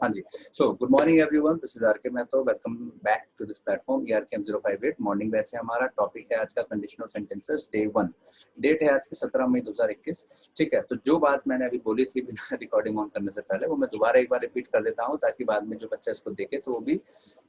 हाँ जी, so good morning everyone, this is RK Mahto. Welcome back to this platform ERKM 058। Morning batch है हमारा। Topic है आज का कंडीशनल सेंटेंसेस डे 1। डेट है आज की 17 मई 2021। ठीक है, तो जो बात मैंने अभी बोली थी बिना रिकॉर्डिंग ऑन करने से पहले, वो मैं दोबारा एक बार रिपीट कर देता हूँ ताकि बाद में जो बच्चा इसको देखे तो वो भी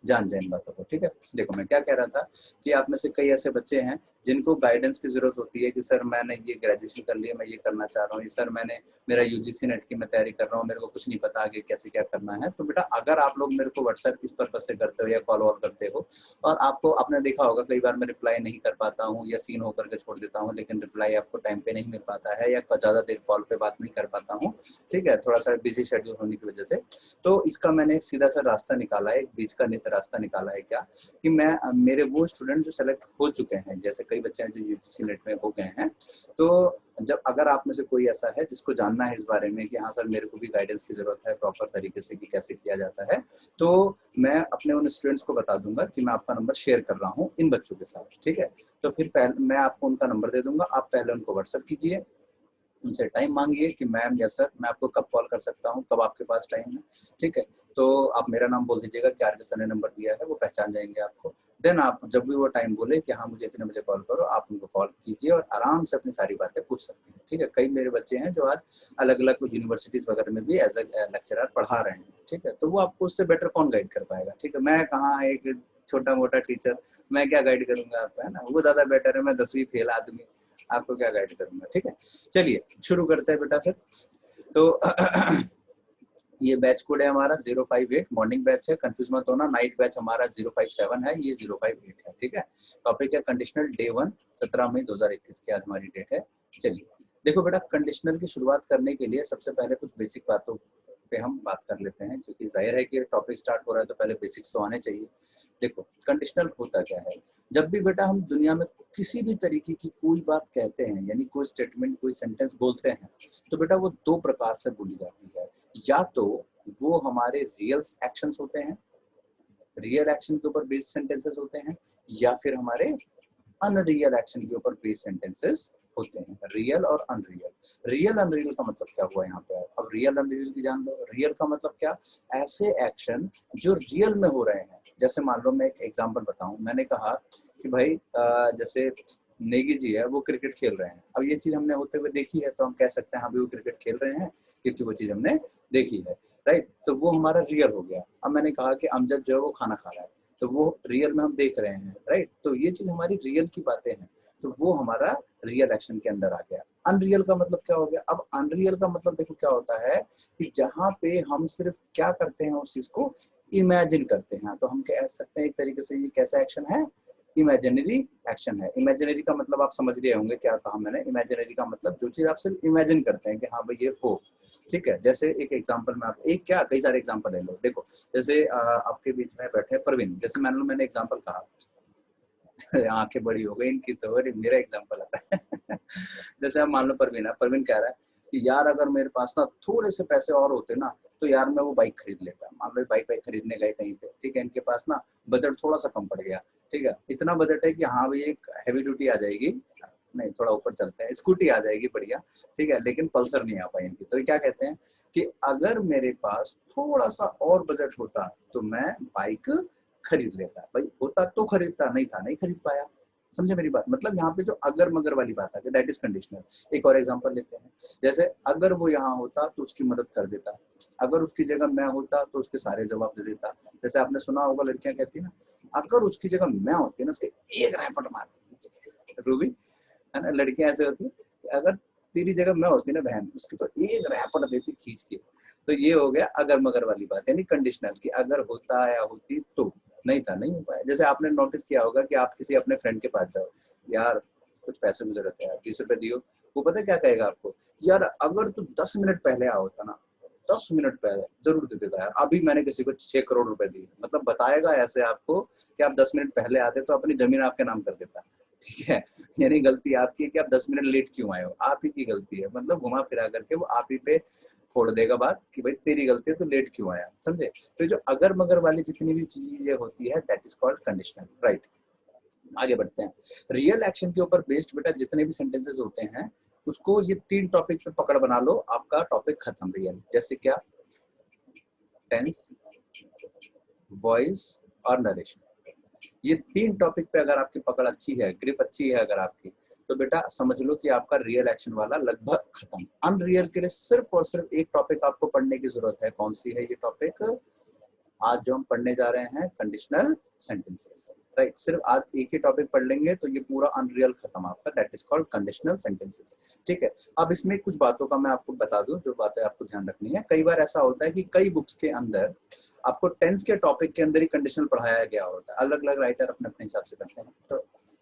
जान जाए इन बातों को। ठीक है, देखो मैं क्या कह रहा था कि आप में से कई ऐसे बच्चे हैं जिनको गाइडेंस की जरूरत होती है कि सर मैंने ये ग्रेजुएशन कर लिया, मैं ये करना चाह रहा हूँ, ये सर मैंने मेरा UGC नेट की मैं तैयारी कर रहा हूँ, मेरे को कुछ नहीं पता आगे कैसे क्या करना है। तो बेटा अगर आप लोग मेरे को व्हाट्सएप इस पर्पज से करते हो या कॉल वॉल करते हो और आपको आपने देखा होगा कई बार मैं रिप्लाई नहीं कर पाता हूँ या सीन होकर के छोड़ देता हूँ, लेकिन रिप्लाई आपको टाइम पे नहीं मिल पाता है या ज्यादा देर कॉल पे बात नहीं कर पाता हूँ, ठीक है, थोड़ा सा बिजी शेड्यूल होने की वजह से। तो इसका मैंने एक सीधा सा रास्ता निकाला है, एक बीच का रास्ता निकाला है क्या कि मैं मेरे वो स्टूडेंट जो सेलेक्ट हो चुके हैं, जैसे कई बच्चे हैं जो UGC नेट में हो गए हैं, तो जब अगर आप में से कोई ऐसा है जिसको जानना है इस बारे में कि हाँ सर मेरे को भी गाइडेंस की जरूरत है प्रॉपर तरीके से कि कैसे किया जाता है, तो मैं अपने उन स्टूडेंट्स को बता दूंगा कि मैं आपका नंबर शेयर कर रहा हूँ इन बच्चों के साथ। ठीक है, तो फिर पहले मैं आपको उनका नंबर दे दूंगा, आप पहले उनको व्हाट्सएप कीजिए, उनसे टाइम मांगिए कि मैम या सर मैं आपको कब कॉल कर सकता हूँ, कब आपके पास टाइम है। ठीक है, तो आप मेरा नाम बोल दीजिएगा कि आरके सर ने नंबर दिया है, वो पहचान जाएंगे आपको। देन आप जब भी वो टाइम बोले कि हाँ मुझे इतने बजे कॉल करो, आप उनको कॉल कीजिए और आराम से अपनी सारी बातें पूछ सकते हैं। ठीक है, कई मेरे बच्चे हैं जो आज अलग अलग यूनिवर्सिटीज वगैरह में भी एज ए लेक्चरर पढ़ा रहे हैं। ठीक है, तो वो आपको उससे बेटर कौन गाइड कर पाएगा। ठीक है, मैं कहाँ एक छोटा मोटा टीचर, मैं क्या गाइड करूंगा आपको, है ना, वो ज्यादा बेटर है, मैं 10वीं फेल आदमी, आपको क्या गाइड करूंगा। ठीक है, चलिए शुरू करते हैं बेटा फिर। तो ये बैच कोड है हमारा 058, मॉर्निंग बैच है, कंफ्यूज मत होना। नाइट बैच हमारा 057 है, ये 058 है। ठीक है, टॉपिक है कंडीशनल डे 1, 17 मई 2021 की आज हमारी डेट है। चलिए देखो बेटा, कंडीशनल की शुरुआत करने के लिए सबसे पहले कुछ बेसिक बातों पे हम बात कर लेते हैं, क्योंकि जाहिर है कि टॉपिक स्टार्ट हो रहा है तो पहले बेसिक्स तो आने चाहिए। देखो कंडीशनल होता क्या है। जब भी बेटा हम दुनिया में किसी भी तरीके की कोई बात कहते हैं, यानी कोई स्टेटमेंट कोई सेंटेंस बोलते हैं, तो बेटा वो दो प्रकार से बोली जाती है। या तो वो हमारे रियल एक्शंस होते हैं, रियल एक्शन के ऊपर बेस्ड सेंटेंसेस होते हैं, या फिर हमारे अनरियल एक्शन के ऊपर बेस्ड सेंटेंसेस होते हैं। रियल और अनरियल। रियल अनरियल का मतलब क्या हुआ यहाँ पे, अब रियल अनरियल की जान लो। रियल का मतलब क्या, ऐसे एक्शन जो रियल में हो रहे हैं। जैसे मान लो मैं एक एग्जांपल बताऊं, मैंने कहा कि भाई जैसे नेगी जी है वो क्रिकेट खेल रहे हैं। अब ये चीज हमने होते हुए देखी है तो हम कह सकते हैं हाँ भी वो क्रिकेट खेल रहे हैं क्योंकि वो चीज हमने देखी है, राइट। तो वो हमारा रियल हो गया। अब मैंने कहा कि अमजद जो है वो खाना खा रहा है, तो वो रियल में हम देख रहे हैं, राइट। तो ये चीज हमारी रियल की बातें हैं, तो वो हमारा रियल एक्शन के अंदर आ गया। अनरियल का मतलब क्या हो गया। अब अनरियल का मतलब देखो क्या होता है कि जहाँ पे हम सिर्फ क्या करते हैं, उस चीज को इमेजिन करते हैं। तो हम कह सकते हैं एक तरीके से ये कैसा एक्शन है, इमेजिनरी एक्शन है। इमेजिनरी का मतलब आप समझ रहे होंगे क्या कहा मैंने। इमेजिनरी का मतलब जो चीज आप सिर्फ इमेजिन करते हैं कि हाँ भाई ये हो। ठीक है, जैसे एक एग्जांपल में आप एक क्या कई सारे एग्जांपल ले लो। देखो जैसे आपके बीच में बैठे प्रवीण, जैसे मान लो मैंने एग्जांपल कहा आंखें बड़ी हो गई इनकी, तो मेरा एग्जांपल आता है जैसे आप मान लो प्रवीण कह रहा है कि यार अगर मेरे पास ना थोड़े से पैसे और होते ना तो यार मैं वो बाइक खरीद लेता। मान लो बाइक खरीदने गए कहीं पे, ठीक है, इनके पास ना बजट थोड़ा सा कम पड़ गया। ठीक है, इतना बजट है कि हाँ भाई एक हैवी ड्यूटी आ जाएगी, नहीं थोड़ा ऊपर चलते हैं, स्कूटी आ जाएगी बढ़िया, ठीक है, लेकिन पल्सर नहीं आ पाई इनकी। तो क्या कहते हैं कि अगर मेरे पास थोड़ा सा और बजट होता तो मैं बाइक खरीद लेता। भाई होता तो खरीदता, नहीं था नहीं खरीद पाया। समझे मेरी बात। मतलब यहाँ पे जो अगर मगर वाली बात है, दैट इज कंडीशनल। एक और एग्जांपल लेते हैं, जैसे अगर वो यहाँ होता तो उसकी मदद कर देता, अगर उसकी जगह मैं होता तो उसके सारे जवाब दे देता। जैसे आपने सुना होगा लड़कियां कहती है ना, अगर उसकी जगह मैं होती ना उसके एक रैपट मारती रूबी, है ना। लड़कियां ऐसे होती है, अगर तेरी जगह मैं होती ना बहन, उसकी तो एक रैपट देती खींच के। तो ये हो गया अगर मगर वाली बात, यानी कंडीशनल कि अगर होता या होती तो, नहीं था नहीं हो पाया। जैसे आपने नोटिस किया होगा कि आप किसी अपने फ्रेंड के पास जाओ, यार कुछ पैसों की जरूरत है, 20 रुपए दियो, वो पता क्या कहेगा आपको, यार अगर तू 10 मिनट पहले आ होता ना, 10 मिनट पहले जरूर दे देता यार, अभी मैंने किसी को 6 करोड़ रुपए दिए। मतलब बताएगा ऐसे आपको कि आप 10 मिनट पहले आते तो अपनी जमीन आपके नाम कर देता। ठीक है, यानी गलती आपकी है कि आप 10 मिनट लेट क्यों आए हो, आप ही की गलती है। मतलब घुमा फिरा करके वो आप ही पे फोड़ देगा बात कि भाई तेरी गलती है तो लेट क्यों आया। समझे। तो जो अगर मगर वाली जितनी भी चीजें होती है that is called conditional, right. आगे बढ़ते हैं। रियल एक्शन के ऊपर बेस्ड बेटा जितने भी सेंटेंसेस होते हैं उसको ये 3 टॉपिक पे पकड़ बना लो, आपका टॉपिक खत्म। रियल जैसे क्या, टेंस, वॉइस और नरेशन। ये 3 टॉपिक पे अगर आपकी पकड़ अच्छी है, ग्रिप अच्छी है अगर आपकी, तो बेटा समझ लो कि आपका रियल एक्शन वाला लगभग खत्म। अनरियल के लिए सिर्फ और सिर्फ एक टॉपिक आपको पढ़ने की जरूरत है। कौन सी है ये टॉपिक? आज जो हम पढ़ने जा रहे हैं, कंडीशनल सेंटेंसेस, राइट। सिर्फ आज एक ही टॉपिक पढ़ लेंगे तो ये पूरा अनरियल खत्म आपका। That is called conditional sentences, ठीक है। अब इसमें कुछ बातों का मैं आपको बता दूं, जो बातें आपको ध्यान रखनी है। कई बार ऐसा होता है कि कई बुक्स के अंदर आपको टेंस के टॉपिक के अंदर ही कंडीशनल पढ़ाया गया होता है। अलग अलग राइटर अपने अपने हिसाब से करते हैं, तो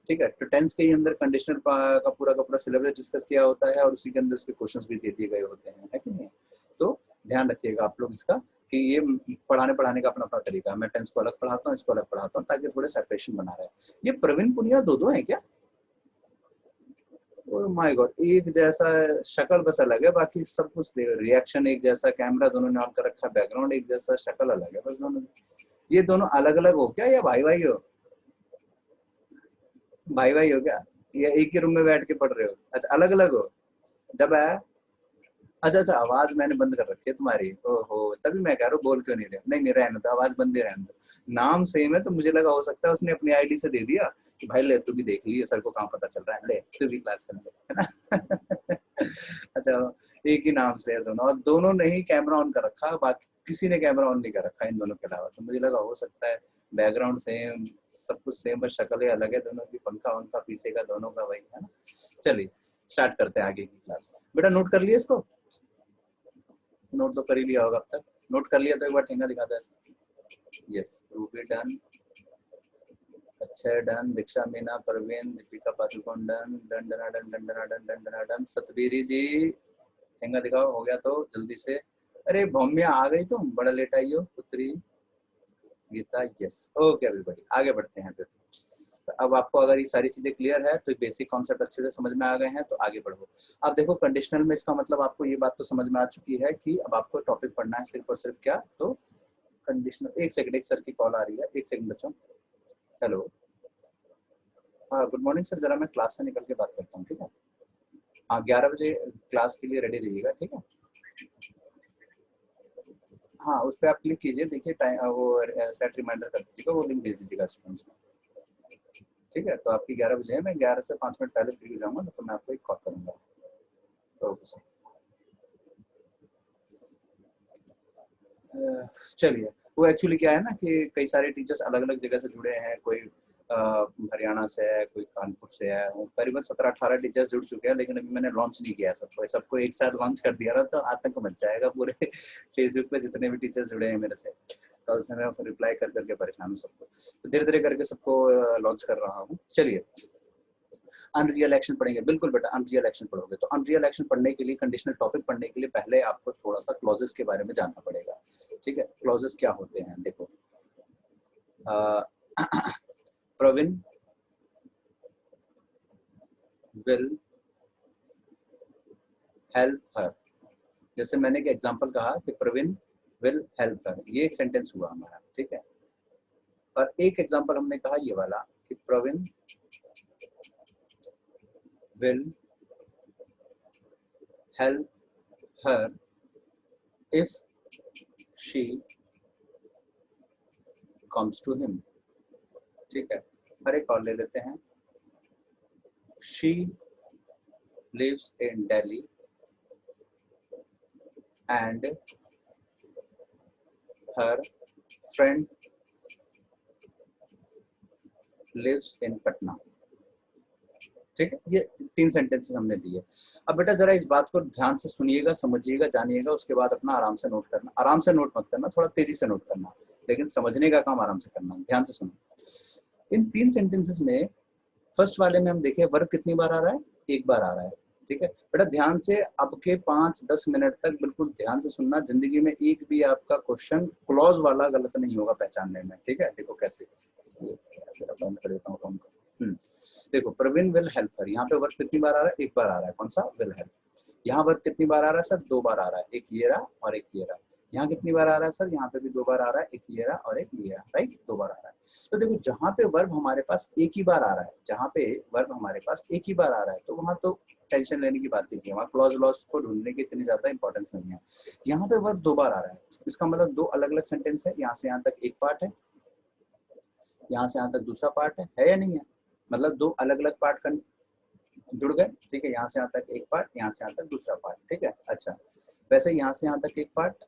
ठीक है। तो टेंस के ही अंदर कंडीशनल का पूरा सिलेबस डिस्कस किया होता है और उसी के अंदर उसके क्वेश्चंस भी दे दिए गए होते हैं, है कि नहीं? तो ध्यान रखिएगा आप लोग इसका कि ये पढ़ाने का अपना अपना तरीका है। मैं टेंस को अलग पढ़ाता हूँ, इसको अलग पढ़ाता हूँ, ताकि थोड़े सेपरेशन बना रहे। ये प्रवीण पुनिया दो है क्या? ओह माय गॉड, एक जैसा शक्ल बस अलग है, बाकी सब कुछ रिएक्शन एक जैसा, कैमरा दोनों ने ऑन कर रखा, बैकग्राउंड एक जैसा, शक्ल अलग है बस दोनों। ये दोनों अलग अलग हो क्या या भाई भाई हो? भाई भाई हो क्या, या एक ही रूम में बैठ के पढ़ रहे हो? अच्छा अलग अलग हो। जब है अच्छा अच्छा, आवाज मैंने बंद कर रखी है तुम्हारी। ओहो, तभी मैं कह रहा हूँ बोल क्यों नहीं रहे। नहीं नहीं, रहने दो, आवाज बंद ही रहने दो। नाम सेम है तो मुझे लगा हो सकता है उसने अपनी आईडी से दे दिया कि भाई ले तू भी देख ली, सर को कहाँ पता चल रहा है, ले तू भी क्लास कर ले, है ना? अच्छा, एक ही नाम से है दोनों, और दोनों ने ही कैमरा ऑन कर रखा, बाकी किसी ने कैमरा ऑन नहीं कर रखा इन दोनों के अलावा। तो मुझे लगा हो सकता है बैकग्राउंड सेम, सब कुछ सेम, बस शक्लें अलग है दोनों की, पंखा वंखा पीछे का दोनों का वही है ना। चलिए स्टार्ट करते हैं आगे की क्लास। बेटा नोट कर लिया इसको? नोट तो कर ही लिया होगा अब तक। नोट कर लिया तो एक बार ठेंगा दिखा दो ऐसे। Yes, Ruby done, Akshay done, Diksha Meena, Parveen, Deepika Padukone done, done done done done done done done done डन। सतबीरी जी ठेंगा दिखाओ, हो गया तो जल्दी से। अरे भौम्या आ गई तुम, बड़ा लेट आई हो पुत्री। गीता यस, ओके एवरीबॉडी, आगे बढ़ते हैं फिर। तो अब आपको अगर ये सारी चीजें क्लियर है तो बेसिक कॉन्सेप्ट अच्छे से समझ में आ गए हैं, तो आगे बढ़ो। अब देखो कंडीशनल में इसका मतलब आपको ये बात तो समझ में आ चुकी है कि अब आपको टॉपिक पढ़ना है सिर्फ और सिर्फ क्या, तो कंडीशनल। एक सेकंड, एक सर की कॉल आ रही है, एक सेकंड बच्चों। हेलो, हाँ गुड मॉर्निंग सर, जरा मैं क्लास से निकल के बात करता हूँ, ठीक है? हाँ 11 बजे क्लास के लिए रेडी रहिएगा, ठीक है? हाँ उस पर आप क्लिक कीजिए, देखिए टाइम वो सेट रिमाइंडर कर दीजिएगा, वो लिंक भेज दीजिएगा स्टूडेंट्स को, ठीक है? तो आपकी 11 बजे है, मैं 11 से 5 मिनट पहले फ्री हो जाऊंगा, तो मैं आपको एक कॉल करूंगा। Okay sir. चलिए, वो एक्चुअली क्या है ना कि कई सारे टीचर्स अलग अलग जगह से जुड़े हैं। कोई हरियाणा से है, कोई कानपुर से है, करीबन 17-18 टीचर्स जुड़ चुके हैं, लेकिन अभी मैंने लॉन्च नहीं किया सबको। सबको एक साथ लॉन्च कर दिया ना तो आतंक मच जाएगा पूरे फेसबुक पे, जितने भी टीचर्स जुड़े हैं मेरे से। कल से मैं रिप्लाई कर करके परेशान हूँ सबको, तो धीरे धीरे करके सबको लॉन्च कर रहा हूँ। चलिए, अनरियल एक्शन पढ़ेंगे, बिल्कुल बेटा अनरियल एक्शन पढ़ोगे। तो अनरियल एक्शन पढ़ने के लिए, कंडीशनल टॉपिक पढ़ने के लिए पहले आपको थोड़ा सा क्लॉजेस के बारे में जानना पड़ेगा, ठीक है? क्लॉजेस क्या होते हैं देखो। प्रवीण विल हेल्प हर, जैसे मैंने एक एग्जांपल कहा कि प्रवीण विल हेल्प हर, ये एक सेंटेंस हुआ हमारा, ठीक है? और एक एग्जांपल हमने कहा ये वाला कि Praveen will help her if she comes to him, ठीक है? हर एक और ले लेते हैं। she lives in Delhi and her friend lives in Patna, ठीक है? ये 3 सेंटेंसेस हमने दिए। अब बेटा जरा इस बात को ध्यान से सुनिएगा, समझिएगा, जानिएगा, उसके बाद अपना आराम से नोट करना। आराम से नोट मत करना, थोड़ा तेजी से नोट करना, लेकिन समझने का काम आराम से करना। ध्यान से सुनो। इन 3 सेंटेंसेस में फर्स्ट वाले में हम देखें वर्ब कितनी बार आ रहा है? एक बार आ रहा है, ठीक है? बेटा ध्यान से अब के 5-10 मिनट तक बिल्कुल ध्यान से सुनना। जिंदगी में एक भी आपका क्वेश्चन क्लॉज वाला गलत नहीं होगा पहचानने में, ठीक है? देखो कैसे, बंद कर देता हूँ फोन को। देखो, प्रवीण विल हेल्प हर, यहाँ पे वर्ब कितनी बार आ रहा है? एक बार आ रहा है। कौन सा? Will help. यहाँ वर्ब कितनी बार आ रहा है सर? 2 बार आ रहा है, एक ये रहा और एक ये रहा। यहाँ कितनी बार आ रहा है सर? यहाँ पे भी 2 बार आ रहा है, एक ये रहा और एक ये रहा, राइट? 2 बार आ रहा है। तो देखो जहाँ पे वर्ब हमारे पास एक ही बार आ रहा है, जहाँ पे वर्ब हमारे पास एक ही बार आ रहा है, तो वहाँ तो टेंशन लेने की बात नहीं है, वहाँ क्लॉज लॉज को ढूंढने की इतनी ज्यादा इंपॉर्टेंस नहीं है। यहाँ पे वर्ब 2 बार आ रहा है, इसका मतलब 2 अलग अलग सेंटेंस है। यहाँ से यहाँ तक एक पार्ट है, यहाँ से यहाँ तक दूसरा पार्ट है या नहीं है? मतलब 2 अलग अलग पार्ट जुड़ गए, ठीक है? यहाँ से यहाँ तक एक पार्ट, यहाँ से यहाँ तक दूसरा पार्ट, ठीक है? अच्छा, वैसे यहाँ से यहाँ तक एक पार्ट,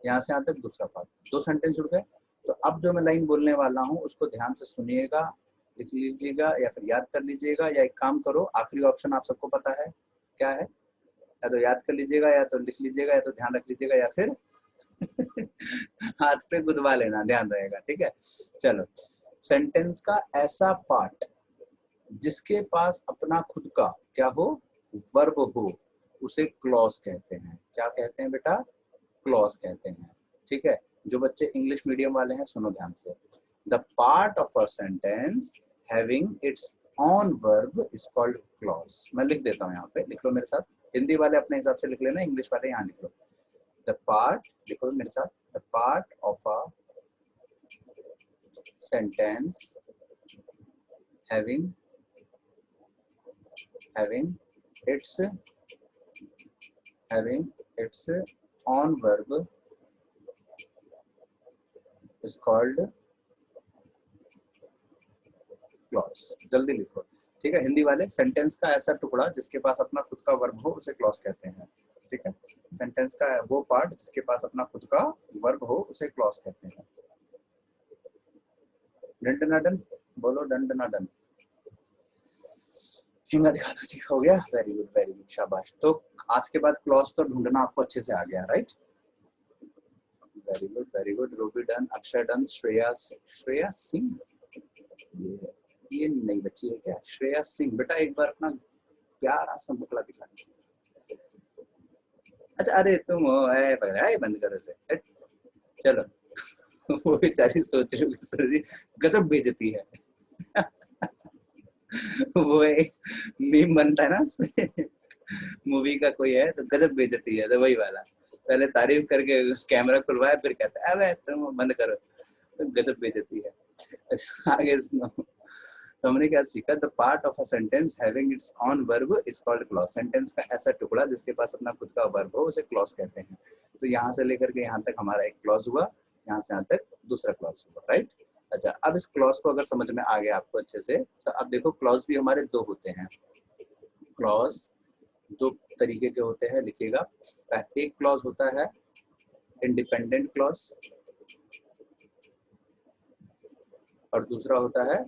यहाँ से यहाँ तक दूसरा पार्ट, 2 सेंटेंस जुड़ गए। तो अब जो मैं लाइन बोलने वाला हूँ उसको ध्यान से सुनिएगा, लिख लीजिएगा या फिर याद कर लीजिएगा, या एक काम करो, आखिरी ऑप्शन आप सबको पता है क्या है? या तो याद कर लीजिएगा, या तो लिख लीजिएगा, या तो ध्यान रख लीजिएगा, या फिर हाथ पे गुदवा लेना, ध्यान रहेगा, ठीक है? चलो, सेंटेंस का ऐसा पार्ट जिसके पास अपना खुद का क्या हो, वर्ब हो, उसे क्लॉज कहते हैं। क्या कहते हैं बेटा? क्लॉज कहते हैं, ठीक है? जो बच्चे इंग्लिश मीडियम वाले हैं सुनो ध्यान से। The part of a sentence having its on verb is called clause. मैं लिख देता हूँ, यहाँ पे लिख लो मेरे साथ। हिंदी वाले अपने हिसाब से लिख लेना, इंग्लिश वाले यहाँ लिख लो। द पार्ट, लिखो मेरे साथ, the part of a sentence having its on verb is called clause। जल्दी लिखो, ठीक है? हिंदी वाले, सेंटेंस का ऐसा टुकड़ा जिसके पास अपना खुद का वर्ब हो उसे क्लॉज कहते हैं, ठीक है? सेंटेंस का वो पार्ट जिसके पास अपना खुद का वर्ब हो उसे क्लॉज कहते हैं। डन, बोलो डन। हिंगा दिखा दो जी, हो गया? वेरी गुड, शाबाश। तो आज के बाद क्लॉज तो ढूंढना आपको अच्छे से आ गया, right? Very good. Ruby done, Akshay done, Shreya Singh, ये नहीं बची है क्या? श्रेया सिंह, बेटा एक बार अपना प्यारा सा मुखड़ा दिखा दीजिए। अच्छा, अरे तुम हो, बंद करो से, चलो। वो बेचारी सोच रही होगी सर जी गजब बेइज्जती है। वो एक मीम बनता है ना उसमें, मूवी का कोई है तो गजब बेइज्जती है, तो वही वाला। पहले तारीफ करके कैमरा खुलवाया, फिर कहता है अबे तुम बंद करो, तो गजब बेइज्जती है। अच्छा, आगे सुनो। तो हमने क्या सीखा? The part of a sentence having its on verb is called clause. Sentence का ऐसा टुकड़ा जिसके पास अपना खुद का वर्ब हो उसे क्लॉज कहते हैं। तो यहाँ से लेकर के यहाँ तक हमारा एक क्लॉज हुआ, यहाँ से यहाँ तक दूसरा क्लॉज हुआ, राइट? अच्छा, अब इस क्लॉज को अगर समझ में आ गया आपको अच्छे से, तो अब देखो क्लॉज भी हमारे 2 होते हैं। क्लॉज 2 तरीके के होते हैं, लिखिएगा। एक क्लॉज होता है इंडिपेंडेंट क्लॉज और दूसरा होता है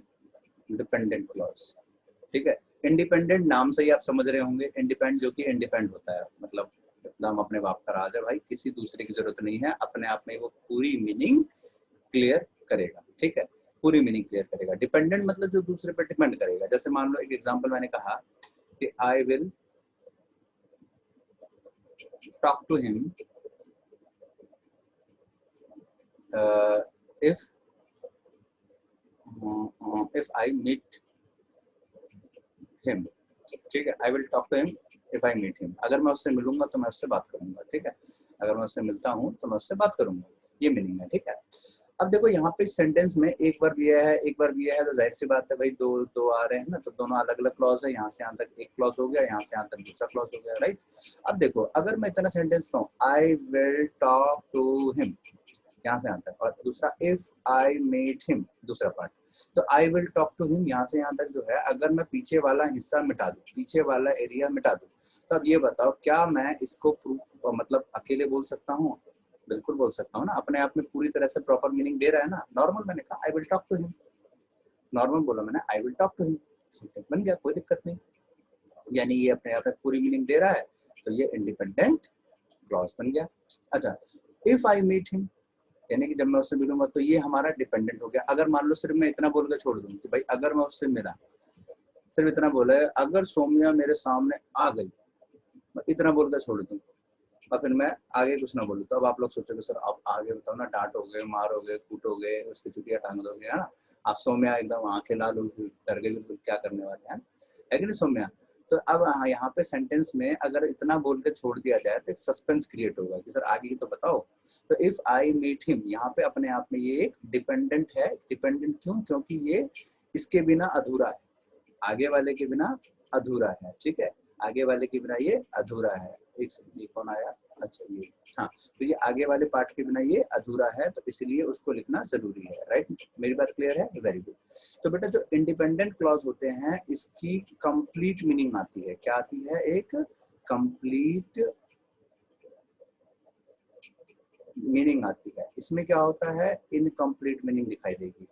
डिपेंडेंट क्लॉज, ठीक है? इंडिपेंडेंट नाम से ही आप समझ रहे होंगे, इंडिपेंडेंट जो कि इंडिपेंड होता है, मतलब एकदम अपने बाप का राज है भाई, किसी दूसरे की जरूरत नहीं है, अपने आप में वो पूरी मीनिंग क्लियर करेगा, ठीक है? पूरी मीनिंग क्लियर करेगा। डिपेंडेंट मतलब जो दूसरे पर डिपेंड करेगा। जैसे मान लो एक एग्जांपल मैंने कहा कि I will talk to him if I meet him, ठीक है? I will talk to him if I meet him। अगर मैं उससे मिलूंगा तो मैं उससे बात करूंगा, ठीक है? अगर मैं उससे मिलता हूँ तो मैं उससे बात करूंगा, ये मीनिंग है, ठीक है? अब देखो यहाँ पे सेंटेंस में एक वर्ब ये है, एक वर्ब ये है, तो जाहिर सी बात है भाई दो आ रहे हैं ना, तो दोनों अलग अलग क्लॉज है। यहाँ से यहाँ तक एक क्लॉज हो गया, यहाँ से यहाँ तक दूसरा क्लॉज हो गया, राइट? अब देखो अगर मैं इतना सेंटेंस कहूँ I will talk to him, यहाँ से यहाँ तक, और दूसरा इफ आई मीट हिम, दूसरा पार्ट, तो I will talk to him यहाँ से यहाँ तक जो है, अगर मैं पीछे वाला हिस्सा मिटा दूं, पीछे वाला एरिया मिटा दूं, तो अब ये बताओ क्या मैं इसको मतलब अकेले बोल सकता हूँ? बिल्कुल बोल सकता हूँ ना, अपने आप में पूरी तरह से प्रॉपर मीनिंग दे रहा है ना। नॉर्मल मैंने कहा I will talk to him, normal बोला मैंने I will talk to him, sentence बन गया, कोई दिक्कत नहीं। यानी ये अपने आप में पूरी मीनिंग दे रहा है, तो ये इंडिपेंडेंट क्लॉज बन गया। अच्छा, इफ आई मीट हिम, यानी कि जब मैं उससे मिलूंगा, तो ये हमारा डिपेंडेंट हो गया। अगर मान लो सिर्फ मैं इतना बोल के छोड़ दूं कि भाई अगर मैं उससे मिला, सिर्फ इतना बोला है, अगर सौम्या मेरे सामने आ गई, मैं इतना बोल के छोड़ दूं और फिर मैं आगे कुछ ना बोलूं, तो अब आप लोग सोचोगे सर आप आगे बताओ ना, डांटोगे, मारोगे, कूटोगे, उसकी चुटिया टांग दोगे, है ना? आप सौम्या एकदम आंखें लाल डर गई, बिल्कुल क्या करने वाले हैं, है कि नहीं सौम्या? तो अब यहाँ पे सेंटेंस में अगर इतना बोल के छोड़ दिया जाए तो एक सस्पेंस क्रिएट होगा कि सर आगे ही तो बताओ। तो इफ आई मीट हिम, यहाँ पे अपने आप में ये एक डिपेंडेंट है। डिपेंडेंट क्यों? क्योंकि ये इसके बिना अधूरा है, आगे वाले के बिना अधूरा है। ठीक है, आगे वाले के बिना ये अधूरा है। एक सेकंड, ये कौन आया? अच्छा ये, हाँ, तो ये आगे वाले पार्ट के बिना ये अधूरा है, तो इसलिए उसको लिखना जरूरी है। राइट, मेरी बात क्लियर है? Very good. तो बेटा जो इंडिपेंडेंट क्लॉज होते हैं इसकी कंप्लीट मीनिंग आती है। क्या आती है? एक कंप्लीट मीनिंग आती है। इसमें क्या होता है? इनकम्प्लीट मीनिंग दिखाई देगी,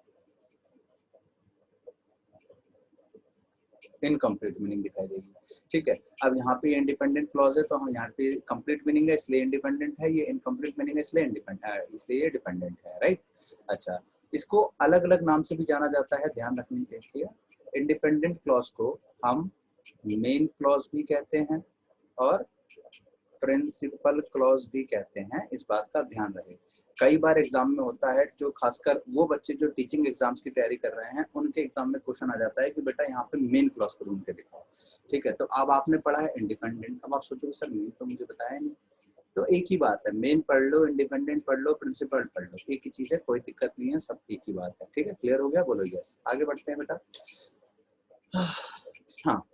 इनकम्प्लीट मीनिंग दिखाई देगी। ठीक है, अब यहाँ पे इंडिपेंडेंट क्लॉज है तो हम यहाँ पे कंप्लीट मीनिंग है इसलिए इंडिपेंडेंट है, ये इनकम्प्लीट मीनिंग है इसलिए इसलिए ये डिपेंडेंट है। राइट, अच्छा, इसको अलग अलग नाम से भी जाना जाता है, ध्यान रखने के लिए। इंडिपेंडेंट क्लॉज को हम मेन क्लॉज भी कहते हैं और प्रिंसिपल क्लॉज भी कहते हैं, इस बात का ध्यान रहे। कई बार एग्जाम में होता है, जो खासकर वो बच्चे जो टीचिंग एग्जाम्स की तैयारी कर रहे हैं उनके एग्जाम में क्वेश्चन आ जाता है कि बेटा यहाँ पे मेन क्लॉज को ढूंढ के दिखाओ। ठीक है, तो अब आपने पढ़ा है इंडिपेंडेंट, अब आप सोचोगे सर मेन तो मुझे बताया नहीं। तो एक ही बात है, मेन पढ़ लो, इंडिपेंडेंट पढ़ लो, प्रिंसिपल पढ़ लो, एक ही चीज है, कोई दिक्कत नहीं है, सब एक ही बात है। ठीक है, क्लियर हो गया? बोलो यस। आगे बढ़ते हैं बेटा। हाँ,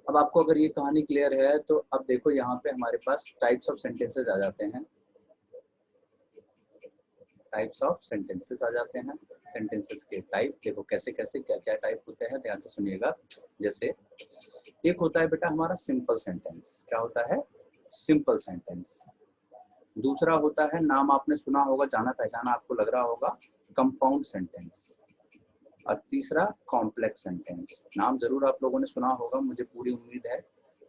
अब आपको अगर ये कहानी क्लियर है तो अब देखो यहाँ पे हमारे पास टाइप्स ऑफ सेंटेंसेस आ जाते हैं। टाइप्स ऑफ सेंटेंसेस आ जाते हैं। सेंटेंसेस के टाइप देखो कैसे कैसे क्या क्या टाइप होते हैं, ध्यान से सुनिएगा। जैसे एक होता है बेटा हमारा सिंपल सेंटेंस। क्या होता है? Simple sentence. दूसरा होता है, नाम आपने सुना होगा, जाना पहचाना आपको लग रहा होगा, कंपाउंड सेंटेंस। और तीसरा कॉम्प्लेक्स सेंटेंस। नाम जरूर आप लोगों ने सुना होगा, मुझे पूरी उम्मीद है,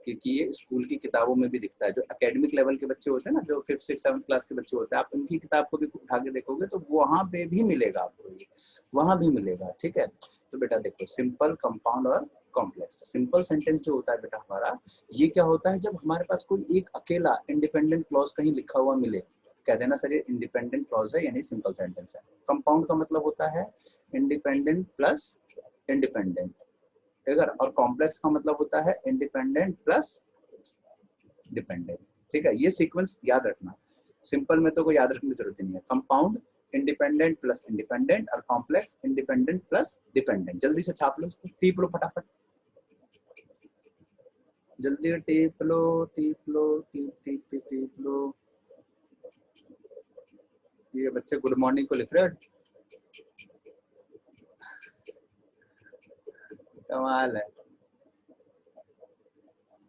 क्योंकि ये स्कूल की किताबों में भी दिखता है। जो एकेडमिक लेवल के बच्चे होते हैं ना, जो 5th 6th 7th क्लास के बच्चे होते हैं, आप उनकी किताब को भी उठा के देखोगे तो वहां पे भी मिलेगा आपको, ये वहां भी मिलेगा। ठीक है, तो बेटा देखो सिंपल, कंपाउंड और कॉम्प्लेक्स। सिंपल सेंटेंस जो होता है बेटा हमारा, ये क्या होता है? जब हमारे पास कोई एक अकेला इंडिपेंडेंट क्लॉज कहीं लिखा हुआ मिले, कह देना सर ये इंडिपेंडेंट क्लॉज है यानी सिंपल सेंटेंस है। कंपाउंड का मतलब होता है इंडिपेंडेंट प्लस इंडिपेंडेंट, ठीक है, और कॉम्प्लेक्स का मतलब होता है इंडिपेंडेंट प्लस डिपेंडेंट। ठीक है, ये सीक्वेंस याद रखना। सिंपल में तो कोई याद रखने की जरूरत नहीं है। कंपाउंड इंडिपेंडेंट प्लस इंडिपेंडेंट और कॉम्प्लेक्स इंडिपेंडेंट प्लस डिपेंडेंट। जल्दी से छाप लो इसको, टीप लो फटाफट, जल्दी टीप लो, टीप लो, टीप टीप टीप टीप लो। ये बच्चे गुड मॉर्निंग को लिख रहे हैं, कमाल है।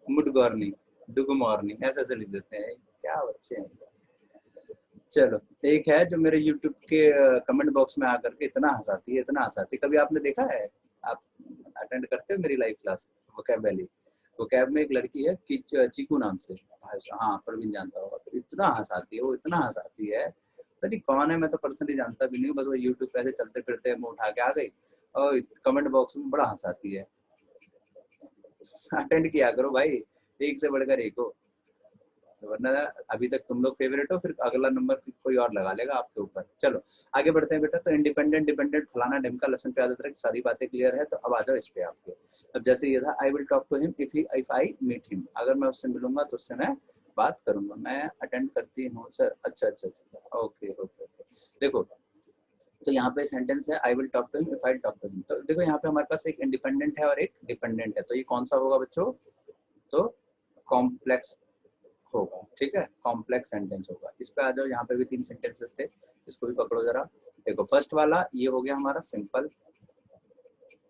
गुड मॉर्निंग, डुग मॉर्निंग, ऐसे ऐसे लिख देते हैं, क्या बच्चे हैं। चलो, एक है जो मेरे YouTube के कमेंट बॉक्स में आकर के इतना हंसाती है, इतना हंसाती है। कभी आपने देखा है? आप अटेंड करते हो मेरी live class vocab valley? Vocab में एक लड़की है चीकू नाम से, हाँ प्रवीण जानता होगा। तो इतना हंसाती है वो, इतना हंसाती है, पता नहीं कौन है, मैं तो पर्सनली जानता भी नहीं हूँ, बस वो यूट्यूब पे ऐसे चलते फिरते मैं उठा के आ गई और कमेंट बॉक्स में बड़ा हंसाती है। अटेंड किया करो भाई, एक से बढ़कर एक हो, वरना अभी तक तुम लोग फेवरेट हो, फिर अगला नंबर कोई और लगा लेगा आपके ऊपर। चलो आगे बढ़ते हैं बेटा। तो इंडिपेंडेंट, डिपेंडेंट, फलाना ढिमका, लेसन पे याद रख, सारी बातें क्लियर है। तो अब आ जाओ इस पे आपके। अब जैसे ये था, I will talk to him if I meet him, अगर मैं उससे मिलूंगा तो उससे मैं बात करूंगा। मैं अटेंड करती हूँ सर, अच्छा अच्छा अच्छा, ओके ओके ओके। देखो तो यहाँ पे सेंटेंस है I will talk to him if I talk to him. तो देखो यहाँ पे हमारे पास एक इंडिपेंडेंट है और एक डिपेंडेंट है, तो ये कौन सा होगा बच्चों? तो कॉम्प्लेक्स होगा। ठीक है, कॉम्प्लेक्स सेंटेंस होगा। इस पे आ जाओ, यहाँ पे भी 3 सेंटेंसेस थे, इसको भी पकड़ो जरा। देखो फर्स्ट वाला ये हो गया हमारा सिंपल,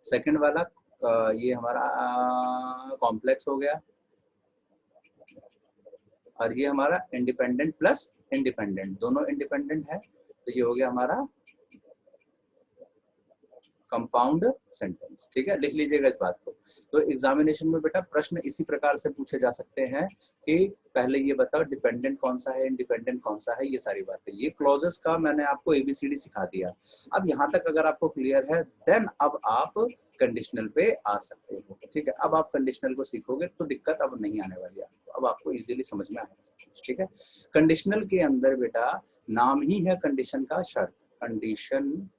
सेकंड वाला ये हमारा कॉम्प्लेक्स हो गया, और ये हमारा इंडिपेंडेंट प्लस इंडिपेंडेंट, दोनों इंडिपेंडेंट है, तो ये हो गया हमारा कंपाउंड सेंटेंस। ठीक है, लिख लीजिएगा इस बात को। तो एग्जामिनेशन में बेटा प्रश्न इसी प्रकार से पूछे जा सकते हैं कि पहले ये बताओ डिपेंडेंट कौन सा है, इंडिपेंडेंट कौन सा है, ये सारी बातें। ये क्लॉजेस का मैंने आपको ABCD सिखा दिया। अब यहाँ तक अगर आपको क्लियर है, देन अब आप कंडीशनल पे आ सकते हो। ठीक है, अब आप कंडीशनल को सीखोगे तो दिक्कत अब नहीं आने वाली आपको, अब आपको इजीली समझ में आएगा। ठीक है, कंडीशनल के अंदर बेटा नाम ही है कंडीशन का शर्त। कंडीशन,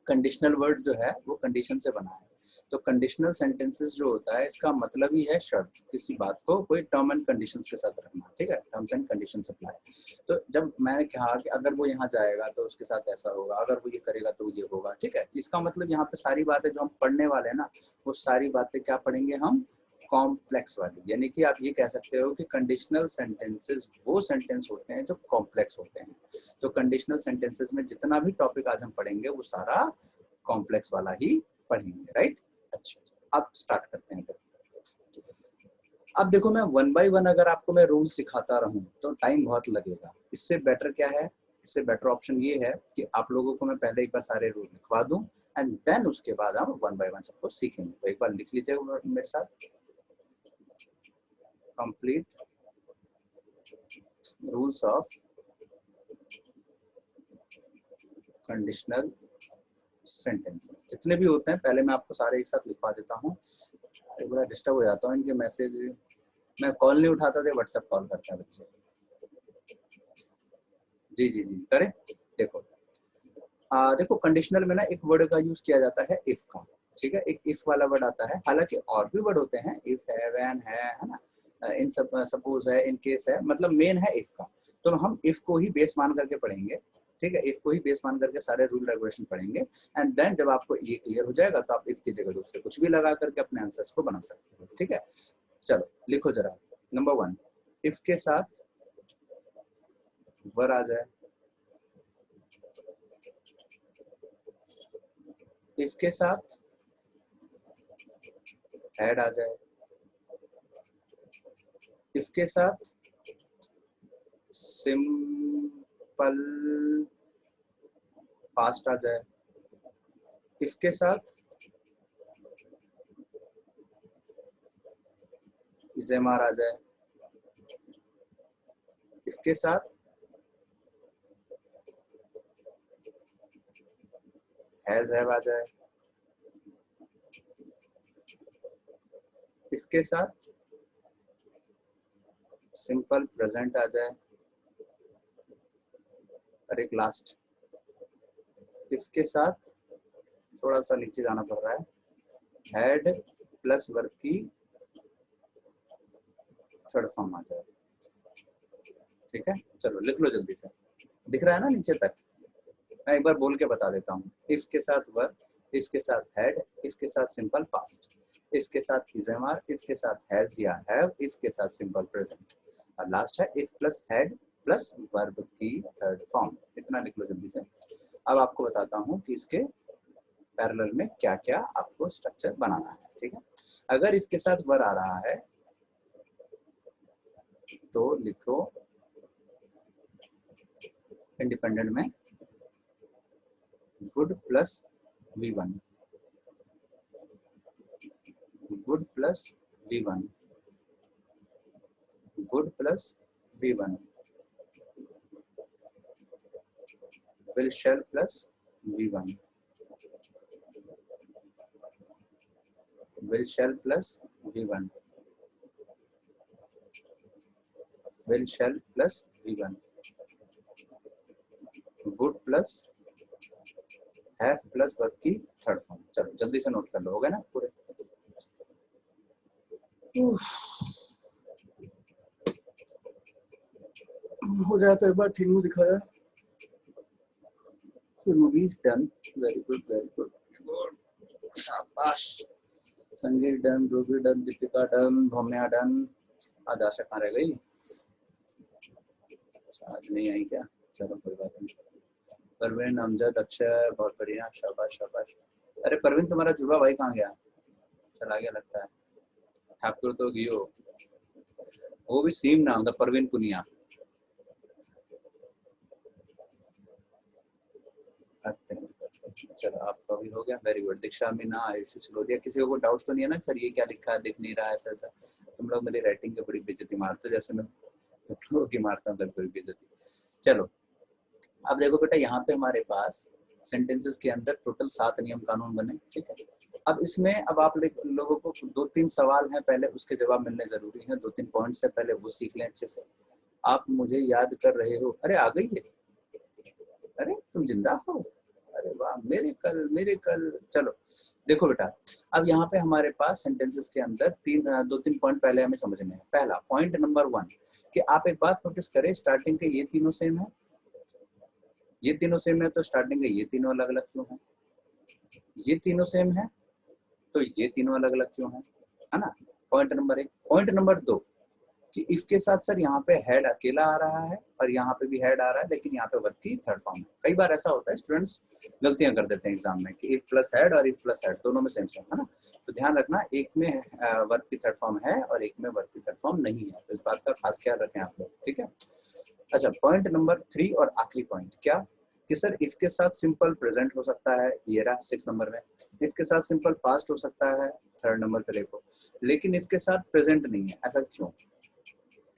कंडीशनल वर्ड जो है वो कंडीशन से बना है। तो कंडीशनल सेंटेंसेस जो होता है इसका मतलब ही है शर्त, किसी बात को कोई टर्म एंड कंडीशंस के साथ रखना, ठीक है, टर्म्स एंड कंडीशंस अप्लाई। तो जब मैंने कहा कि अगर वो यहाँ जाएगा तो उसके साथ ऐसा होगा, अगर वो ये करेगा तो ये होगा, ठीक है, इसका मतलब यहाँ पे सारी बातें जो हम पढ़ने वाले हैं ना, वो सारी बातें क्या पढ़ेंगे हम, कॉम्प्लेक्स वाली। यानी कि आप ये कह सकते हो कि कंडीशनल सेंटेंसेस वो सेंटेंस होते हैं जो कॉम्प्लेक्स होते हैं। तो कंडीशनल सेंटेंसेस में जितना भी टॉपिक आज हम पढ़ेंगे वो सारा कॉम्प्लेक्स वाला ही पढ़ेंगे, राइट। अच्छा, अब स्टार्ट करते हैं। अब देखो, मैं वन बाय वन अगर आपको मैं रूल सिखाता रहूं तो टाइम बहुत लगेगा। इससे बेटर क्या है, इससे बेटर ऑप्शन ये है कि आप लोगों को मैं पहले एक बार सारे रूल लिखवा दूं एंड देन उसके बाद हम वन बाय वन सबको सीखेंगे। तो एक बार लिख लीजिएगा मेरे साथ, complete rules of conditional sentences. जितने भी होते हैं पहले मैं आपको सारे एक साथ लिखवा देता हूँ। बड़ा डिस्टर्ब हो जाता हूँ इनके मैसेज, मैं कॉल नहीं उठाता थे, व्हाट्सएप कॉल करते हैं बच्चे। जी जी जी करें। देखो देखो कंडीशनल में ना एक वर्ड का यूज किया जाता है इफ का, ठीक है, एक इफ वाला वर्ड आता है। हालांकि और भी वर्ड होते हैं, इफ है, व्हेन है ना, इन सब, सपोज है, इन केस है, मतलब मेन है इफ का। तो हम इफ को ही बेस मान करके पढ़ेंगे, ठीक है, इफ को ही बेस मान करके सारे रूल रेगुलेशन पढ़ेंगे एंड देन जब आपको ये क्लियर हो जाएगा तो आप इफ की जगह दूसरे कुछ भी लगा करके अपने आंसर्स को बना सकते हो, ठीक है। चलो लिखो जरा, नंबर 1, इफ के साथ वर आ जाए, इफ के साथ हैड आ जाए, इफ के साथ सिंपल पास्ट आ जाए, इफ के साथ इजेमार आ जाए, इफ के साथ हैज हैव आ जाए, इफ के साथ सिंपल प्रेजेंट आ जाए, और एक लास्ट इफ के साथ थोड़ा सा नीचे जाना पड़ रहा है, हैड प्लस वर्ब की थर्ड फॉर्म आ जाए, ठीक है। चलो लिख लो जल्दी से, दिख रहा है ना नीचे तक। मैं एक बार बोल के बता देता हूँ, इफ के साथ वर्ब, इफ के साथ हैड, इफ के साथ सिंपल पास्ट, इफ के साथ इजेमार, इफ के साथ हैज या हैव, इफ के साथ सिंपल प्रेजेंट, और लास्ट है if plus had plus verb की थर्ड फॉर्म। इतना लिख लो जल्दी से। अब आपको बताता हूँ कि इसके पैरेलल में क्या क्या आपको स्ट्रक्चर बनाना है, ठीक है। अगर इसके साथ वर आ रहा है तो लिखो इंडिपेंडेंट में would plus V1, would plus V1, would plus V1, will shall plus V1, will shall plus V1, will shall plus V1, would plus have plus verb की थर्ड फॉर्म। चलो जल्दी से नोट कर लो, हो गया ना पूरे। हो जाए तो एक बार ठीक मुंह दिखाया, Ruby done, very good very good, शाबाश। Sangeet done, Ruby done, Deepika done, Bhaumya done. आज आशा कहाँ रह गई, आज नहीं आई क्या, चलो कोई बात नहीं। परवीन, अमजद, अक्षय, बहुत बढ़िया, शाबाश शाबाश। अरे परवीन तुम्हारा जुबा भाई कहाँ गया, चला गया लगता है। ठाकुर तो गियो, वो भी सेम नाम था, परवीन पुनिया। चलो आपका भी हो गया, वेरी गुड। दीक्षा मीना, आयुषी सिलोदिया। किसी को डाउट तो नहीं है ना सर ये क्या लिखा है, दिख नहीं रहा है ऐसा ऐसा। तुम लोग मेरी राइटिंग की बड़ी बेइज्जती मारते हो, जैसे मैं तुम लोगों की मारता हूँ कभी कभी बेइज्जती। चलो अब देखो बेटा, यहाँ पे हमारे पास सेंटेंसेस के अंदर टोटल 7 नियम कानून बने, ठीक है। अब इसमें अब आप लोगों को 2-3 सवाल हैं, पहले उसके जवाब मिलने जरूरी है। 2-3 पॉइंट्स है, पहले वो सीख लें अच्छे से। आप मुझे याद कर रहे हो, अरे आ गई है, अरे तुम जिंदा हो, अरे वाह, मेरे कल। चलो देखो बेटा, अब यहाँ पे हमारे पास सेंटेंसेस के अंदर दो तीन पॉइंट पहले हमें समझने हैं। पहला पॉइंट नंबर 1 कि आप एक बात नोटिस करें, स्टार्टिंग के ये तीनों सेम है, ये तीनों सेम है, तो स्टार्टिंग के ये तीनों अलग अलग क्यों है? ये तीनों सेम है तो ये तीनों अलग अलग क्यों है ना? Point number 1। पॉइंट नंबर 2 कि इफ के साथ सर यहाँ पे हेड अकेला आ रहा है और यहाँ पे भी हेड आ रहा है, लेकिन यहाँ पे वर्ब की थर्ड फॉर्म है। कई बार ऐसा होता है, स्टूडेंट्स गलतियां कर देते हैं एग्जाम में कि इफ प्लस हेड और इफ प्लस हेड दोनों में सेम सेम है ना, तो ध्यान रखना एक में वर्ब की थर्ड फॉर्म है और एक में वर्ब की थर्ड फॉर्म नहीं है, तो इस बात का खास ख्याल रखें आप लोग, ठीक है। अच्छा, पॉइंट नंबर 3 और आखिरी पॉइंट क्या कि सर इफ के साथ सिंपल प्रेजेंट हो सकता है, ये रहा 6 नंबर में। इफ के साथ सिंपल पास्ट हो सकता है, थर्ड नंबर पे देखो, लेकिन इफ के साथ प्रेजेंट नहीं है, ऐसा क्यों?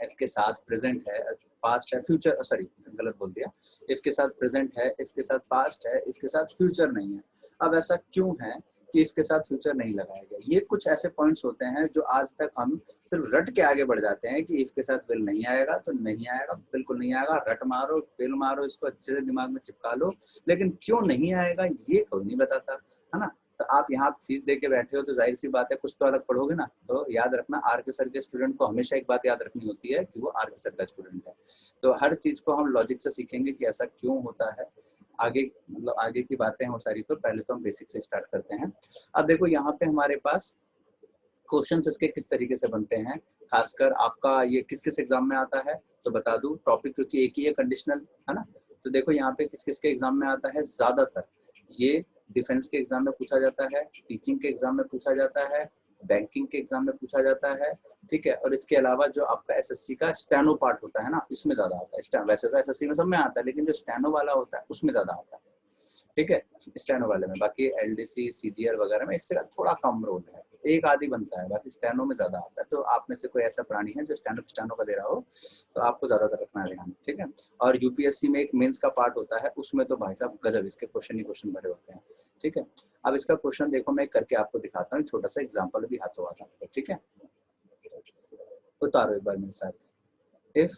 इफ के साथ प्रेजेंट है, पास्ट है, फ्यूचर, सॉरी गलत बोल दिया, इफ के साथ प्रेजेंट है, इफ के साथ पास्ट है, इफ के साथ फ्यूचर नहीं है। अब ऐसा क्यों है कि इफ के साथ फ्यूचर नहीं लगाया गया? ये कुछ ऐसे पॉइंट्स होते हैं जो आज तक हम सिर्फ रट के आगे बढ़ जाते हैं कि इफ के साथ विल नहीं आएगा तो नहीं आएगा, बिल्कुल नहीं आएगा, रट मारो, विल मारो, इसको अच्छे से दिमाग में चिपका लो, लेकिन क्यों नहीं आएगा ये कोई नहीं बताता, है ना। तो आप यहाँ फीस दे के बैठे हो तो जाहिर सी बात है कुछ तो अलग पढ़ोगे ना। तो याद रखना, आर के सर के स्टूडेंट को हमेशा एक बात याद रखनी होती है कि वो आर के सर का स्टूडेंट है। तो हर चीज को हम लॉजिक से सीखेंगे कि ऐसा क्यों होता है। आगे मतलब आगे की बातें हैं वो सारी, तो पहले तो हम बेसिक से स्टार्ट करते हैं। अब देखो यहाँ पे हमारे पास क्वेश्चंस इसके किस तरीके से बनते हैं, खासकर आपका ये किस किस एग्जाम में आता है तो बता दूं, टॉपिक क्योंकि एक ही है, कंडीशनल है ना। तो देखो यहाँ पे किस किस के एग्जाम में आता है, ज्यादातर ये डिफेंस के एग्जाम में पूछा जाता है, टीचिंग के एग्जाम में पूछा जाता है, बैंकिंग के एग्जाम में पूछा जाता है, ठीक है। और इसके अलावा जो आपका एसएससी का स्टेनो पार्ट होता है ना, इसमें ज्यादा आता है। वैसे तो एसएससी में सब में आता है, लेकिन जो स्टेनो वाला होता है उसमें ज्यादा आता है, ठीक है, स्टेनो वाले में। बाकी एलडीसी सीजीएल वगैरह में इससे थोड़ा कम रोल है, एक आदि बनता है, बाकी स्टेनो में ज्यादा आता है। तो आप में से कोई ऐसा प्राणी है जो स्टेनो का दे रहा हो तो आपको ज्यादातर रखना है ध्यान, ठीक है। और यूपीएससी में एक मेंस का पार्ट होता है, उसमें तो भाई साहब गजब इसके क्वेश्चन ही क्वेश्चन भरे होते हैं, ठीक है। अब इसका क्वेश्चन देखो, मैं करके आपको दिखाता हूँ, छोटा सा एग्जाम्पल भी हाथों हाथ आपको, ठीक है। उतारो एक बार मेरे साथ, if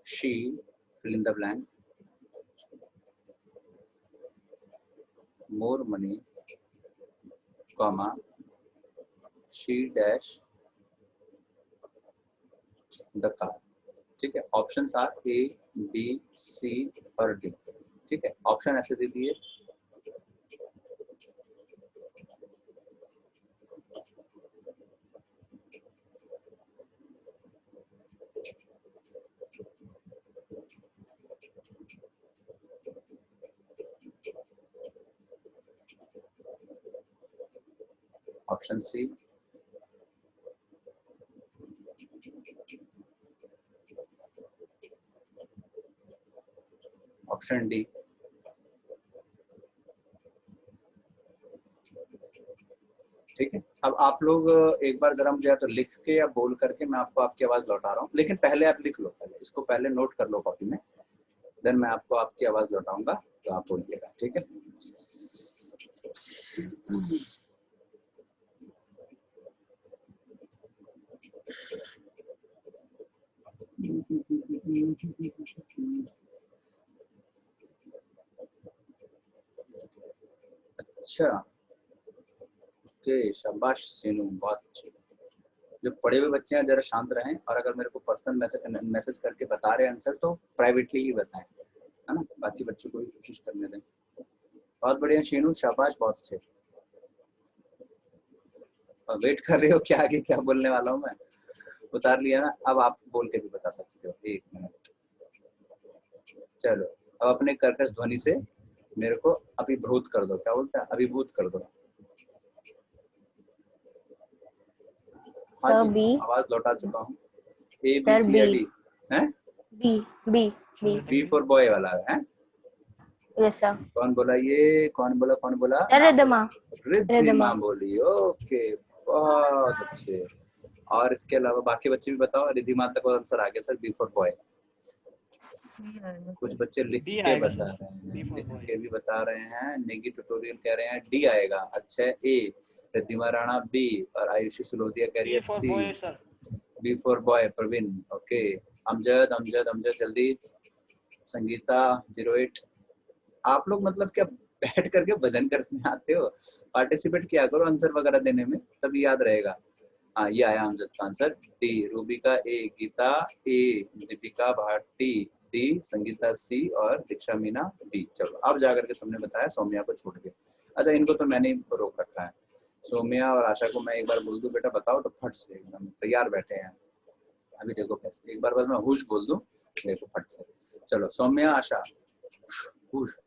she fill in the blank more money, comma she dash the car, ठीक है। Options are A B C और डी, ठीक है। ऑप्शन ऐसे दे दिए, ऑप्शन सी, ऑप्शन डी, ठीक है। अब आप लोग एक बार जरा मुझे या तो लिख के या बोल करके मैं आपको आपकी आवाज लौटा रहा हूँ, लेकिन पहले आप लिख लो, पहले इसको पहले नोट कर लो कॉपी में, देन मैं आपको आपकी आवाज लौटाऊंगा तो आप बोलिएगा, ठीक है। अच्छा, ओके, शाबाश सीनू, बहुत अच्छे। जो पढ़े हुए बच्चे हैं जरा शांत रहें, और अगर मेरे को पर्सनल मैसेज करके बता रहे हैं आंसर तो प्राइवेटली ही बताएं, है ना, बाकी बच्चों को भी कोशिश करने दें। बहुत बढ़िया शीनू, शाबाश, बहुत अच्छे। वेट कर रहे हो क्या आगे क्या बोलने वाला हूँ मैं, उतार लिया ना। अब आप बोल के भी बता सकते हो, 1 मिनट। चलो अब अपने कर्कश ध्वनि से मेरे को अभिभूत कर दो, क्या बोलता है, अभिभूत कर दो। हाँ जी, आवाज लौटा चुका हूँ। ए बी सी या डी है, B B B B for boy वाला है। Yes sir. कौन बोला ये, कौन बोला? रिद्धिमा। रिद्धिमा बोली, ओके, बहुत अच्छे। और इसके अलावा बाकी बच्चे भी बताओ, रिद्धिमा तक आंसर आ गया सर, बी फॉर बॉय। कुछ बच्चे लिख के बता रहे हैं, लिख के भी बता रहे हैं। नेगी ट्यूटोरियल कह रहे हैं डी आएगा, अच्छा ए। रिद्धिमा राणा बी, और आयुषी सुलोदिया कह रही है C, B for boy, Praveen, okay. Amjad जल्दी। संगीता 08, आप लोग मतलब क्या बैठ करके भजन करने आते हो? पार्टिसिपेट किया करो आंसर वगैरह देने में, तभी याद रहेगा। हाँ, ये आया अमजद का आंसर डी, रूबिका ए, गीता ए, दीपिका भाटी डी, संगीता सी और दीक्षा मीना बी। चलो अब जाकर के सबने बताया, सौम्या को छूट गए। अच्छा, इनको तो मैंने ही रोक रखा है। सौम्या और आशा को मैं एक बार बोल दूं बेटा बताओ, तो फट से एकदम तैयार बैठे हैं। अभी देखो कैसे, एक बार बस मैं हुश बोल दूं, देखो फट से। चलो सौम्या, आशा, हुश,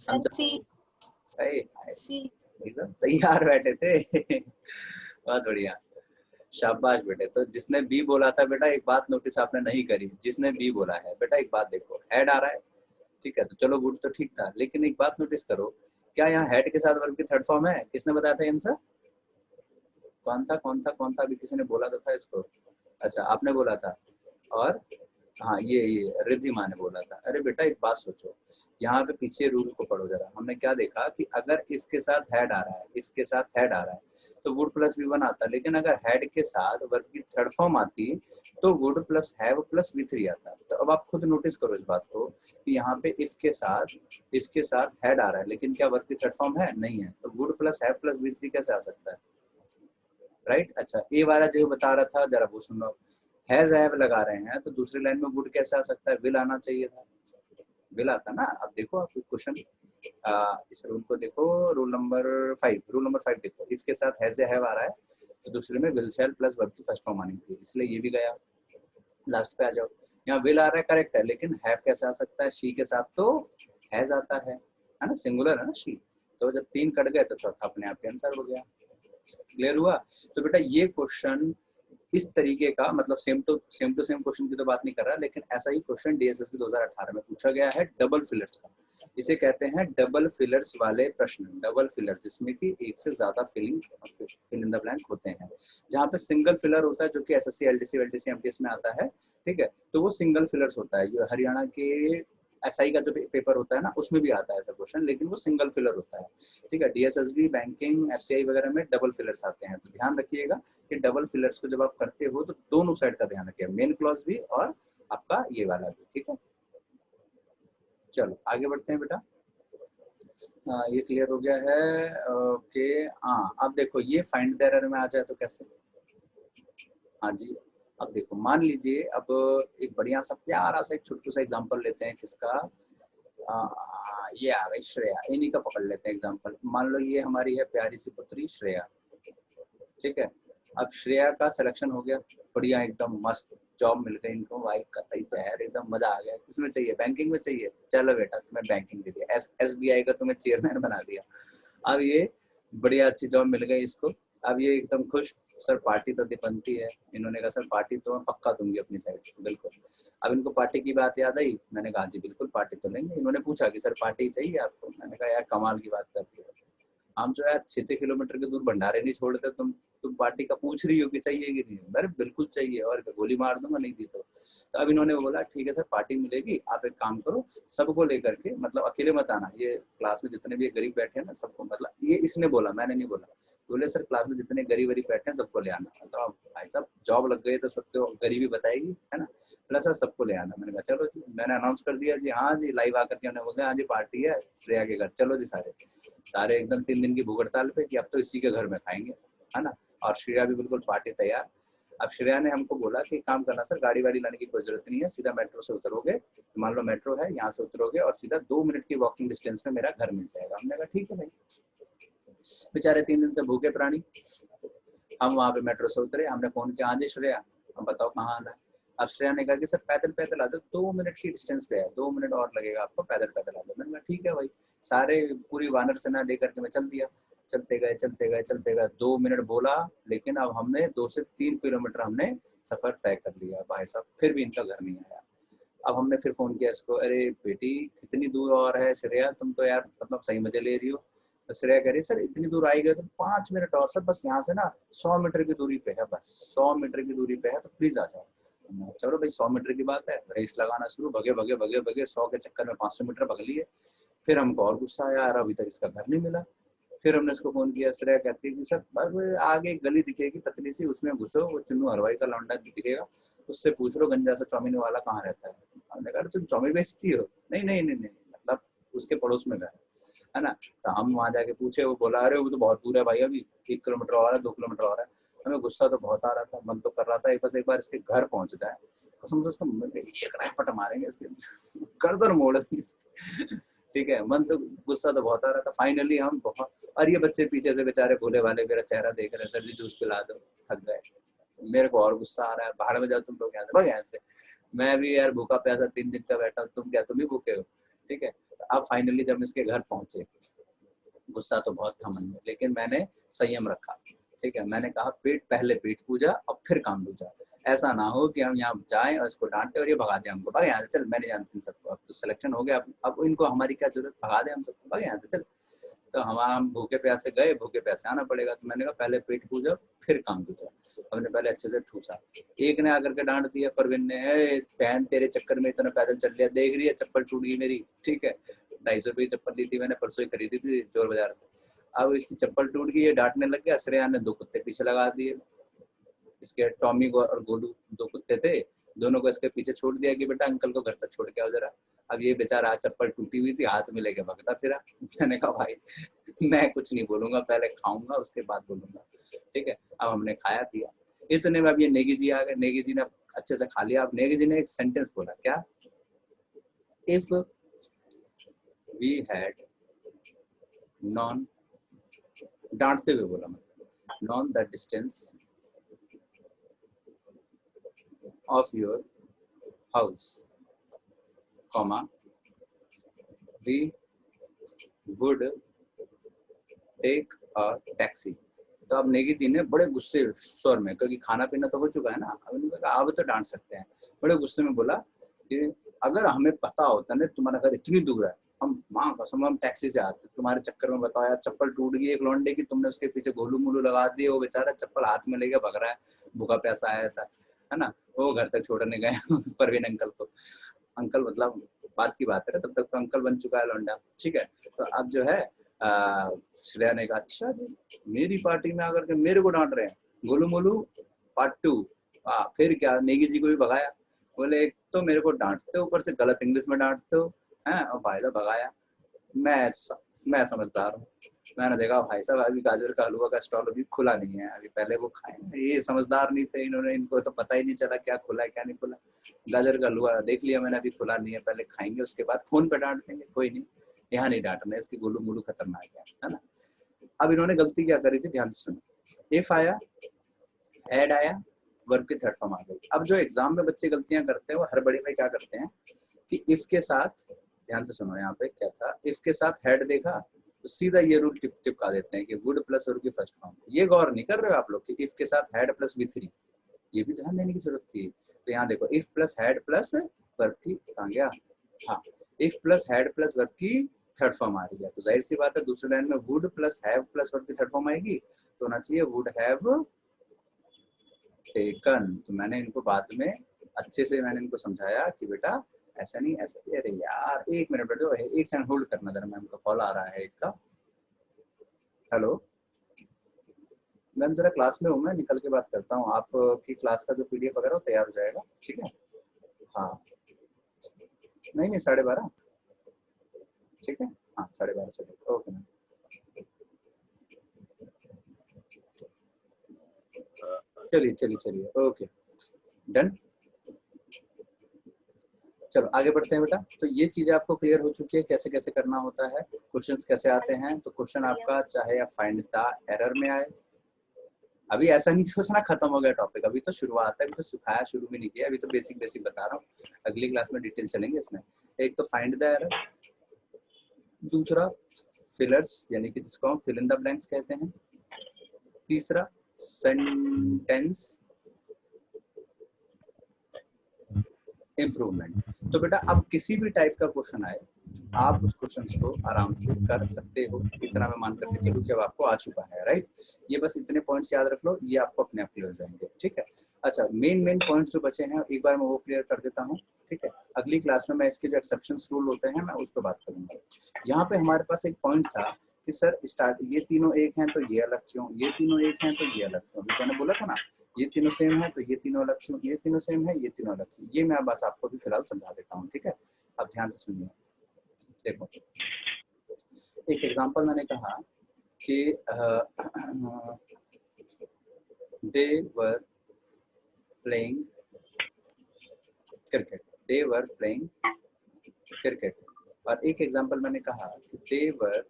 आंसर। सी। एकदम तैयार बैठे थे। बहुत बढ़िया, शाबाश बेटे। तो जिसने बी बोला था बेटा, एक बात नोटिस आपने नहीं करी, जिसने बी बोला है बेटा, एक बात देखो, हेड आ रहा है, ठीक है, तो चलो गुड, तो ठीक था, लेकिन एक बात नोटिस करो, क्या यहाँ हेड के साथ वर्ब की थर्ड फॉर्म है? किसने बताया था आंसर? कौन था कौन था कौन था? अभी किसी ने बोला तो था इसको। अच्छा, आपने बोला था। और हाँ, ये रिद्धिमा ने बोला था। अरे बेटा एक बात सोचो, यहाँ पे पीछे रूल को पढ़ो जरा। हमने क्या देखा कि अगर इसके साथ हेड आ रहा है, इसके साथ हेड आ रहा है, तो वुड प्लस V1 आता, लेकिन अगर हेड के साथ वर्ब की थर्ड फॉर्म आती तो would plus have plus V3 आता। तो अब आप खुद नोटिस करो इस बात को कि यहाँ पे इफ के साथ हेड आ रहा है, लेकिन क्या वर्ब की थर्ड फॉर्म है? नहीं है, तो would plus have plus V3 कैसे आ सकता है? राइट। अच्छा, ए वाला जो बता रहा था जरा वो सुनो, हैज हैव लगा रहे हैं तो दूसरी लाइन में वुड कैसे आ सकता है? विल आना चाहिए था, विल आता ना। अब देखो आप क्वेश्चन, इस रूल को देखो, रूल नंबर 5 देखो, इसके साथ हैज या हैव आ रहा है तो दूसरे में विल शैल प्लस वर्ब की फर्स्ट फॉर्म आनी थी, इसलिए ये भी गया। लास्ट पे आ जाओ, यहाँ विल आ रहा है करेक्ट है, लेकिन हैव कैसे आ सकता है? शी के साथ तो हैज आता है ना, सिंगुलर है ना शी। तो जब 3 कट गए तो चौथा अपने आप आंसर हो गया। क्लियर हुआ? तो बेटा ये क्वेश्चन इस तरीके का, मतलब सेम टू सेम क्वेश्चन की तो बात नहीं कर रहा, लेकिन ऐसा ही क्वेश्चन DSSB 2018 में पूछा गया है डबल फिलर्स का। इसे कहते हैं डबल फिलर्स वाले प्रश्न। डबल फिलर जिसमें कि एक से ज्यादा फिल इन द ब्लैंक होते हैं। जहाँ पे सिंगल फिलर होता है, जो कि SSC LDC LTC MTS में आता है, ठीक है, तो वो सिंगल फिलर्स होता है। जो हरियाणा के SI का जो पेपर होता है ना, उसमें भी आता है ऐसा क्वेश्चन, लेकिन वो सिंगल फिलर होता है, ठीक है। DSSB बैंकिंग FCI वगैरह में डबल फिलर्स आते हैं, तो ध्यान रखिएगा कि डबल फिलर्स को जब आप करते हो तो दोनों साइड का ध्यान रखिएगा, मेन क्लॉज भी और आपका ये वाला भी, ठीक है। चलो आगे बढ़ते हैं बेटा। ये क्लियर हो गया है, ओके। हाँ, अब देखो ये फाइंड द एरर में आ जाए तो कैसे? हाँ जी, अब देखो मान लीजिए, अब एक बढ़िया सा प्यारा सा एक छोटू सा एग्जांपल लेते हैं, किसका? ये आ गई श्रेया, इन्हीं का पकड़ लेते हैं एग्जांपल। मान लो ये हमारी है प्यारी सी पुत्री श्रेया, ठीक है। अब श्रेया का सिलेक्शन हो गया, बढ़िया एकदम मस्त जॉब मिल गई इनको, भाई कतई तैयार, एकदम मजा आ गया। किसमें चाहिए? बैंकिंग में चाहिए। चलो बेटा तुम्हें बैंकिंग दे दिया, SBI का तुम्हें चेयरमैन बना दिया। अब ये बढ़िया अच्छी जॉब मिल गई इसको। अब ये एकदम खुश, सर पार्टी तो बनती है। इन्होंने कहा सर पार्टी तो मैं पक्का दूंगी अपनी साइड से, बिल्कुल। अब इनको पार्टी की बात याद आई, मैंने कहा जी बिल्कुल पार्टी तो लेंगे। इन्होंने पूछा कि सर पार्टी चाहिए आपको? मैंने कहा यार कमाल की बात करती है, हम जो है 6 किलोमीटर के दूर भंडारे नहीं छोड़ते, तुम पार्टी का पूछ रही हो कि चाहिए कि नहीं? अरे बिल्कुल चाहिए, और गोली मार दूंगा नहीं दी तो। अब इन्होंने बोला ठीक है सर पार्टी मिलेगी, आप एक काम करो सबको लेकर के, मतलब अकेले मत आना, ये क्लास में जितने भी गरीब बैठे हैं ना सबको, मतलब ये इसने बोला, मैंने नहीं बोला। बोले सर क्लास में जितने गरीब बैठे हैं सबको ले आना। मतलब भाई साहब जॉब लग गई तो सबको गरीबी बताएगी, है ना। बोला सर सबको ले आना। मैंने कहा चलो जी, मैंने अनाउंस कर दिया जी, हाँ जी, लाइव आकर के उन्होंने बोला हाँ जी पार्टी है श्रेया के घर, चलो जी सारे एकदम 3 दिन की भूख हड़ताल पे कि अब तो इसी के घर में खाएंगे, है ना। और श्रेया भी बिल्कुल पार्टी तैयार। अब श्रेया ने हमको बोला कि काम करना सर, गाड़ी वाड़ी लाने की कोई जरूरत नहीं है, सीधा मेट्रो से उतरोगे, मान लो मेट्रो है यहाँ से उतरोगे और सीधा 2 मिनट की वॉकिंग डिस्टेंस में मेरा घर मिल जाएगा। हमने कहा ठीक है भाई। बेचारे 3 दिन से भूखे प्राणी, हम वहाँ पे मेट्रो से उतरे, हमने फोन किया हाँ जी श्रेया अब बताओ कहाँ आना है। अब श्रेया ने कहा कि सर पैदल पैदल आ जाओ, 2 मिनट की डिस्टेंस पे है, 2 मिनट और लगेगा आपको, पैदल पैदल आ जाओ। मैंने कहा ठीक है भाई। सारे पूरी वानर सेना लेकर के मैं चल दिया, चलते गए 2 मिनट बोला, लेकिन अब हमने 2 से 3 किलोमीटर हमने सफर तय कर लिया भाई साहब, फिर भी इनका घर नहीं आया। अब हमने फिर फोन किया इसको, अरे बेटी कितनी दूर और है श्रेया, तुम तो यार मतलब सही मजे ले रही हो। तो श्रेया कह रही सर इतनी दूर आई गए तो 5 मिनट और सर, बस यहाँ से ना 100 मीटर की दूरी पे है, बस 100 मीटर की दूरी पे है, तो प्लीज आ जाओ। चलो भाई 100 मीटर की बात है, रेस लगाना शुरू, भगे 100 के चक्कर में 500 मीटर भग लिए। फिर हमको और गुस्सा आया, अभी तक इसका घर नहीं मिला। फिर हमने इसको फोन किया, श्रेया कहती है कि सर बस आगे एक गली दिखेगी पतली सी, उसमें घुसो, वो चुन्नू हलवाई का लौंडा दिखेगा, उससे पूछ लो गंजा सा चाउमीन वाला कहाँ रहता है। हमने कहा तुम चाउमीन बेचती हो? नहीं, मतलब उसके पड़ोस में घर है ना। तो हम वहां जाके पूछे, वो बोला अरे वो तो बहुत दूर है भाई, अभी 1 किलोमीटर और है, 2 किलोमीटर और है। हमें गुस्सा तो बहुत आ रहा था, मन तो कर रहा था बस एक बार इसके घर पहुंच जाए, कसम से उसका एक रैपट मारेंगे इसके गर्दन मोड़ ठीक है। मन तो गुस्सा तो बहुत आ रहा था। फाइनली हम बहुत, और ये बच्चे पीछे से बेचारे भोले भाले मेरा चेहरा देख रहे हैं, सर जी जूस पिला दो, थक गए। मेरे को और गुस्सा आ रहा है, बाहर में जाओ तुम लोग, यहाँ से भाग यहाँ से। मैं भी यार भूखा प्यासा 3 दिन का बैठा, तुम क्या तुम भी भूखे हो, ठीक है। तो अब फाइनली जब इसके घर पहुंचे, गुस्सा तो बहुत था मन में, लेकिन मैंने संयम रखा, ठीक है। मैंने कहा पेट पहले पेट पूजा और फिर काम दूजा। ऐसा ना हो कि हम यहाँ जाएं और इसको डांटे और ये भगा दे हमको, भाग यहाँ से चल, मैंने जानती सबको, अब तो सिलेक्शन हो गया, अब इनको हमारी क्या जरूरत, भगा दे हम सबको, भाग यहाँ से चल। तो हम भूखे प्यासे गए, भूखे प्यासे आना पड़ेगा। तो मैंने कहा पहले पेट पूजा फिर काम दूजा। हमने पहले अच्छे से ठूसा। एक ने आकर के डांट दिया, परवीन ने, बहन तेरे चक्कर में इतना पैदल चल लिया, देख रही है चप्पल टूट गई मेरी, ठीक है। 250 रुपये की चप्पल ली थी मैंने, परसों ही खरीदी थी चोर बाजार से। अब इसकी चप्पल टूट गई है, डांटने लग गया। श्रेया ने 2 कुत्ते पीछे लगा दिए, इसके टॉमी और गोलू 2 कुत्ते थे, दोनों को इसके पीछे छोड़ दिया कि बेटा अंकल को घर तक छोड़ के आओ जरा। अब ये बेचारा चप्पल टूटी हुई थी, हाथ में लेके भगता फिरा। मैंने कहा भाई मैं कुछ नहीं बोलूंगा, पहले खाऊंगा उसके बाद बोलूंगा, ठीक है। अब हमने खाया पिया, इतने में अब ये नेगी जी आ गए। नेगी जी ने अच्छे से खा लिया। अब नेगी जी ने एक सेंटेंस बोला, क्या, इफ वी हैड नॉन, डांटते हुए बोला, मतलब known the distance of your house, comma, we would take a taxi। तो अब नेगी जी ने बड़े गुस्से स्वर में, क्योंकि खाना पीना तो हो चुका है ना, अब तो डांट सकते हैं, बड़े गुस्से में बोला कि अगर हमें पता होता ना तुम्हारा घर इतनी दूर है, हम माँ कसम हम टैक्सी से आते, तुम्हारे चक्कर में बताओ यार चप्पल टूट गई एक लौंडे की, तुमने उसके पीछे गोलू मोलू लगा दिए, वो बेचारा चप्पल हाथ में लेके भग रहा है, भूखा प्यासा आया था, है ना। वो घर तक छोड़ने गए परवीन अंकल को। अंकल मतलब बात की बात है, तब तक तो अंकल बन चुका है लौंडा, ठीक है। तो अब जो है श्रेया ने कहा अच्छा जी, मेरी पार्टी में आकर के मेरे को डांट रहे हैं, गोलू मोलू पार्ट 2। फिर क्या, नेगी जी को भी भगाया। बोले एक तो मेरे को डांटते हो, ऊपर से गलत इंग्लिश में डांटते हो, हैं, और भाई साहब भगाया। मैं समझदार हूँ, मैंने देखा भाई साहब अभी गाजर का हलवा का स्टॉल अभी खुला नहीं है, अभी पहले वो खाएंगे। ये समझदार नहीं थे, इन्होंने, इनको तो पता ही नहीं चला क्या खुला है क्या नहीं खुला। गाजर का हलवा देख लिया मैंने, अभी खुला नहीं है, पहले खाएंगे उसके बाद फोन पे डांट देंगे, कोई नहीं, यहाँ नहीं डांटना, इसकी गोलू मोलू खतरनाक है ना। अब इन्होंने गलती क्या करी थी, ध्यान से सुनो। इफ आया, हैड आया, वर्ब की थर्ड फॉर्म आ गई। अब जो एग्जाम में बच्चे गलतियां करते हैं, वो हर बड़ी में क्या करते हैं कि इफ के साथ, ध्यान से सुनो यहाँ पे क्या था, इफ के साथ हैड देखा तो सीधा ये रूल टिपका देते हैं कि वुड प्लस वर्ब की फर्स्ट फॉर्म। ये गौर नहीं कर रहे हो आप लोग कि इफ के साथ हैड प्लस V3, ये भी ध्यान देने की जरूरत थी। तो यहाँ देखो if plus had plus verb की, कहाँ गया, हाँ, if plus had plus verb की थर्ड फॉर्म आ रही है, तो जाहिर सी बात है दूसरे लाइन में would plus have plus verb की थर्ड फॉर्म आएगी, तो होना चाहिए वुड हैव टेकन। तो मैंने इनको बाद में अच्छे से मैंने इनको समझाया कि बेटा ऐसा नहीं, ऐसा, अरे यार 1 मिनट बैठो, 1 सेकंड होल्ड करना जरा, मैम का कॉल आ रहा है एक का। हेलो मैम, जरा क्लास में हूँ, मैं निकल के बात करता हूँ, आपकी क्लास का जो PDF वगैरह हो तैयार हो जाएगा, ठीक है। हाँ नहीं 12:30, ठीक है, हाँ 12:30 से, ओके मैम। चलिए ओके डन। चलो आगे बढ़ते हैं बेटा। तो ये चीजें आपको क्लियर हो चुकी है, कैसे कैसे करना होता है, क्वेश्चंस कैसे आते हैं। तो क्वेश्चन आपका चाहे आप फाइंड द एरर में आए, अभी ऐसा नहीं सोचना खत्म हो गया टॉपिक, अभी तो शुरुआत है, अभी तो सिखाया शुरू भी नहीं किया, अभी तो बेसिक बता रहा हूँ, अगली क्लास में डिटेल चलेंगे इसमें। एक तो फाइंड द एरर, दूसरा फिलर्स यानी कि जिसको हम फिल इन द ब्लैंक्स कहते हैं, तीसरा सेंटेंस इम्प्रूवमेंट। तो बेटा अब किसी भी टाइप का क्वेश्चन आए, आप उस क्वेश्चन को आराम से कर सकते हो, इतना मैं मान करके चलूं कि अब आपको आ चुका है, राइट। ये बस इतने पॉइंट्स याद रख लो, ये आपको अपने आप क्लियर हो जाएंगे, ठीक है। अच्छा मेन पॉइंट्स जो बचे हैं एक बार मैं वो क्लियर कर देता हूँ, ठीक है। अगली क्लास में मैं इसके जो एक्सेप्शंस रूल होते हैं मैं उस पर बात करूंगा। यहाँ पे हमारे पास एक पॉइंट था कि सर स्टार्ट ये तीनों एक हैं तो ये अलग क्यों, ये तीनों एक हैं तो ये अलग क्यों, मैंने बोला था ना ये तीनों सेम है तो ये तीनों अलग क्यों, ये तीनों सेम है ये तीनों अलग क्यों। ये मैं बस आपको भी फिलहाल समझा देता हूँ, ठीक है। अब ध्यान से सुनिए। देखो एक एग्जांपल मैंने कहा कि they were playing cricket, they were playing cricket. और एक एग्जांपल मैंने कहा कि दे वर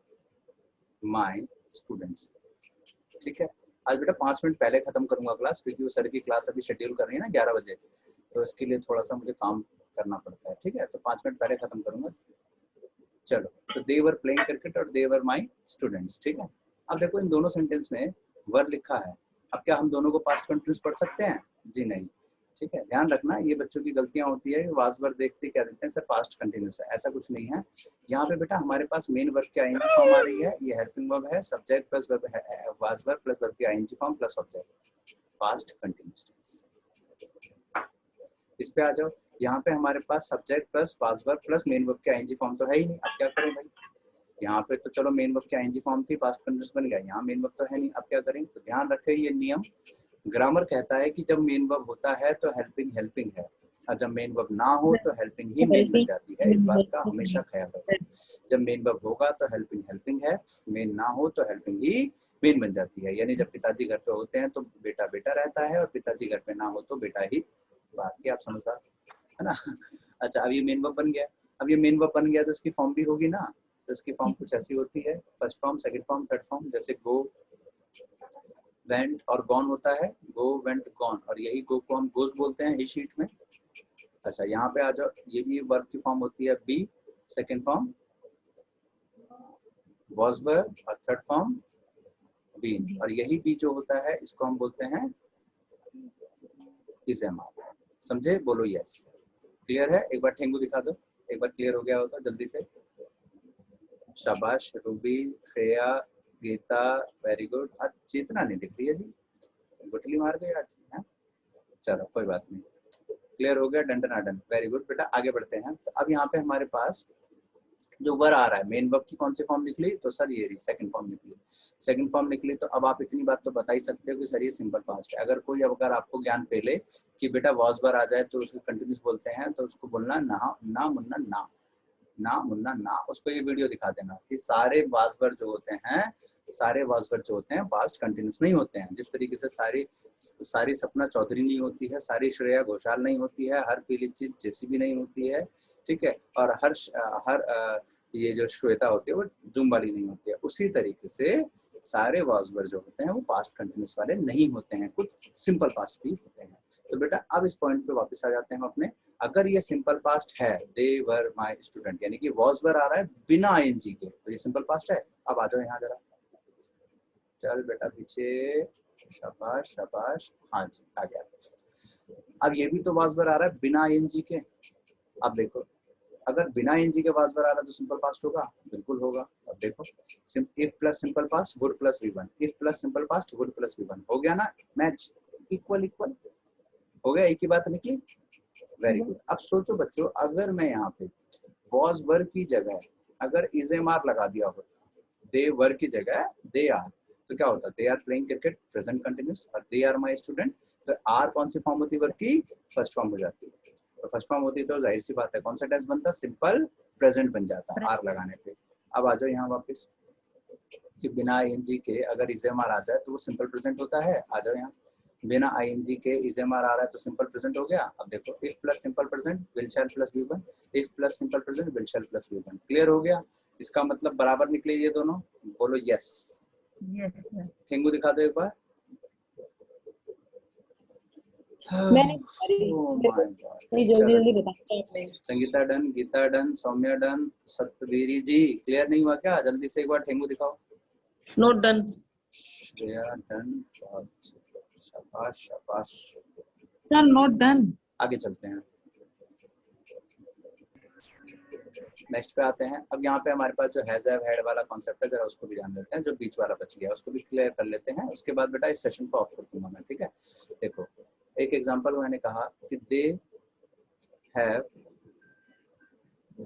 माय स्टूडेंट्स। ठीक है, आज बेटा 5 मिनट पहले खत्म करूंगा क्लास, क्योंकि वो सर की क्लास अभी शेड्यूल कर रही है ना 11 बजे, तो इसके लिए थोड़ा सा मुझे काम करना पड़ता है। ठीक है, तो 5 मिनट पहले खत्म करूंगा। चलो, तो दे वर प्लेइंग क्रिकेट और दे वर माय स्टूडेंट्स। ठीक है, अब देखो इन दोनों सेंटेंस में वर लिखा है। अब क्या हम दोनों को पास्ट कंटिन्यूस पढ़ सकते हैं? जी नहीं। ठीक है, ध्यान रखना, ये बच्चों की गलतियां होती है, वाज वर देखते क्या देते हैं सर पास्ट कंटिन्यूस है, ऐसा कुछ नहीं है। यहाँ पे बेटा हमारे पास मेन वर्ब की आईएनजी फॉर्म आ रही है, ये हेल्पिंग वर्ब है, सब्जेक्ट प्लस वर्ब है, वाज वर प्लस वर्ब की ING form plus object, past continuous tense. इस पे आ जाओ, यहाँ पे हमारे पास subject plus was were plus main verb की आईएनजी फॉर्म तो है ही नहीं, अब क्या करें भाई? यहाँ पे तो चलो मेन वर्ब की आईएनजी फॉर्म थी, पास्ट कंटिन्यूस बन गया, यहाँ मेन वर्ब तो है नहीं, अब क्या करें? तो ध्यान रखें ये नियम, ग्रामर कहता है कि जब मेन वर्ब होता है तो हेल्पिंग हेल्पिंग है, और जब मेन वर्ब ना हो तो हेल्पिंग ही मेन बन जाती है। इस बात का हमेशा ख्याल रखो, जब मेन वर्ब होगा तो हेल्पिंग हेल्पिंग है, मेन ना हो तो हेल्पिंग ही मेन बन जाती है। यानी जब पिताजी घर पे होते हैं तो बेटा बेटा रहता है, और पिताजी घर पे ना हो तो बेटा ही। बात की आप समझदार है ना? अच्छा, अब ये मेन वर्ब बन गया, अब ये मेन वर्ब बन गया तो इसकी फॉर्म भी होगी ना, तो इसकी फॉर्म कुछ ऐसी होती है, first form, second form, third form. जैसे गो वेंट और गॉन होता है, गो वेंट गॉन, और यही गो को हम गोज बोलते हैं इस शीट में। अच्छा, यहाँ पे आ जाओ, ये भी वर्ब की फॉर्म होती है B, second form was were और थर्ड फॉर्म बीन, और यही बी जो होता है इसको हम बोलते हैं इज एम आर। समझे? बोलो यस। क्लियर है? एक बार ठेंगू दिखा दो, एक बार क्लियर हो गया होगा जल्दी से। शाबाश Ruby, Shreya, Geeta, very good. आज चेतना नहीं दिख रही है जी, गुठली मार गए आज है? चलो कोई बात नहीं, क्लियर हो गया, done done done, very good बेटा। आगे बढ़ते हैं। तो अब यहाँ पे हमारे पास जो वर आ रहा है, मेन वर्ब की कौन सी फॉर्म निकली? तो सर ये सेकंड फॉर्म निकली, सेकंड फॉर्म निकली। तो अब आप इतनी बात तो बता ही सकते हो कि सर ये सिंपल पास्ट है। अगर कोई अगर आपको ज्ञान पहले कि बेटा वाज वर आ जाए तो उसको कंटिन्यूस बोलते हैं, तो उसको बोलना ना मुन्ना ना, ना मुन्ना ना। उसको ये वीडियो दिखा देना कि सारे वाज वर जो होते हैं, सारे वाज वर जो होते हैं पास्ट कंटिन्यूस नहीं होते हैं। जिस तरीके से सारी सपना चौधरी नहीं होती है, सारी श्रेया घोषाल नहीं होती है, हर पीली चीज जेसीबी नहीं होती है, ठीक है, और हर ये जो श्वेता होती है वो जुम वाली नहीं होती है, उसी तरीके से सारे वाज वर जो होते हैं वो पास्ट कंटिन्यूस वाले नहीं होते हैं, कुछ सिंपल पास्ट भी होते हैं। तो बेटा अब इस पॉइंट पे वापस आ जाते हैं हम अपने। अगर ये सिंपल पास्ट है, दे वर माय स्टूडेंट, यानी कि वाज वर आ रहा है बिना आईएनजी के, तो ये सिंपल पास्ट है। अब आ जाओ यहाँ जरा, चल बेटा पीछे, शाबाश शाबाश, हाँ जी आ गया। अब ये भी तो वाज वर आ रहा है बिना आईएनजी के। अब देखो, अगर बिना आईएनजी के वाज वर आ रहा है तो सिंपल पास्ट होगा? बिल्कुल होगा। अब देखो, if plus simple past would plus V one, if plus simple past would plus V one, हो गया ना मैच, इक्वल इक्वल हो गया, एक ही बात निकली। Very good. अब सोचो बच्चों, अगर मैं यहाँ पे वॉज वर की जगह अगर इज एम आर लगा दिया होता, दे वर की जगह दे आर, तो क्या होता? They are playing cricket present continuous, और दे आर माय स्टूडेंट, तो आर कौन सी फॉर्म होती है? वर्ब की फर्स्ट फॉर्म हो जाती है। तो फर्स्ट फॉर्म होती है तो जाहिर सी बात है कौन सा टेंस बनता? सिंपल प्रेजेंट बन जाता आर लगाने पे। अब आ जाओ यहाँ वापस, कि बिना आईएनजी के अगर इज एम आर आ जाए तो वो सिंपल प्रेजेंट होता है। आ जाओ यहाँ, बिना आईएनजी के इज एम आर आ रहा है तो सिंपल प्रेजेंट हो गया। अब देखो, if plus simple present will shall plus V one, if plus simple present will shall plus V one. Clear हो गया? इसका मतलब बराबर निकले ये दोनों, बोलो यस। Yes sir. ठेंगू दिखा दो एक बार। मैंने Oh my God. जल्दी जल्दी बता। Sangeeta done, Geeta done, Saumya done, Satviri ji clear नहीं हुआ क्या? जल्दी से एक बार ठेंगू दिखाओ। Note done. श्रेया डन, शाबाश शाबाश। Sir note done. आगे चलते हैं, नेक्स्ट पे आते हैं। अब यहाँ पे हमारे पास जो हैज हैव हैड वाला कॉन्सेप्ट है, जरा उसको भी जान लेते हैं। जो बीच वाला बच गया उसको भी क्लियर कर लेते हैं, उसके बाद बेटा इस सेशन को ऑफ कर दूंगा मैं, ठीक है? देखो एक एग्जांपल मैंने कहा कि they have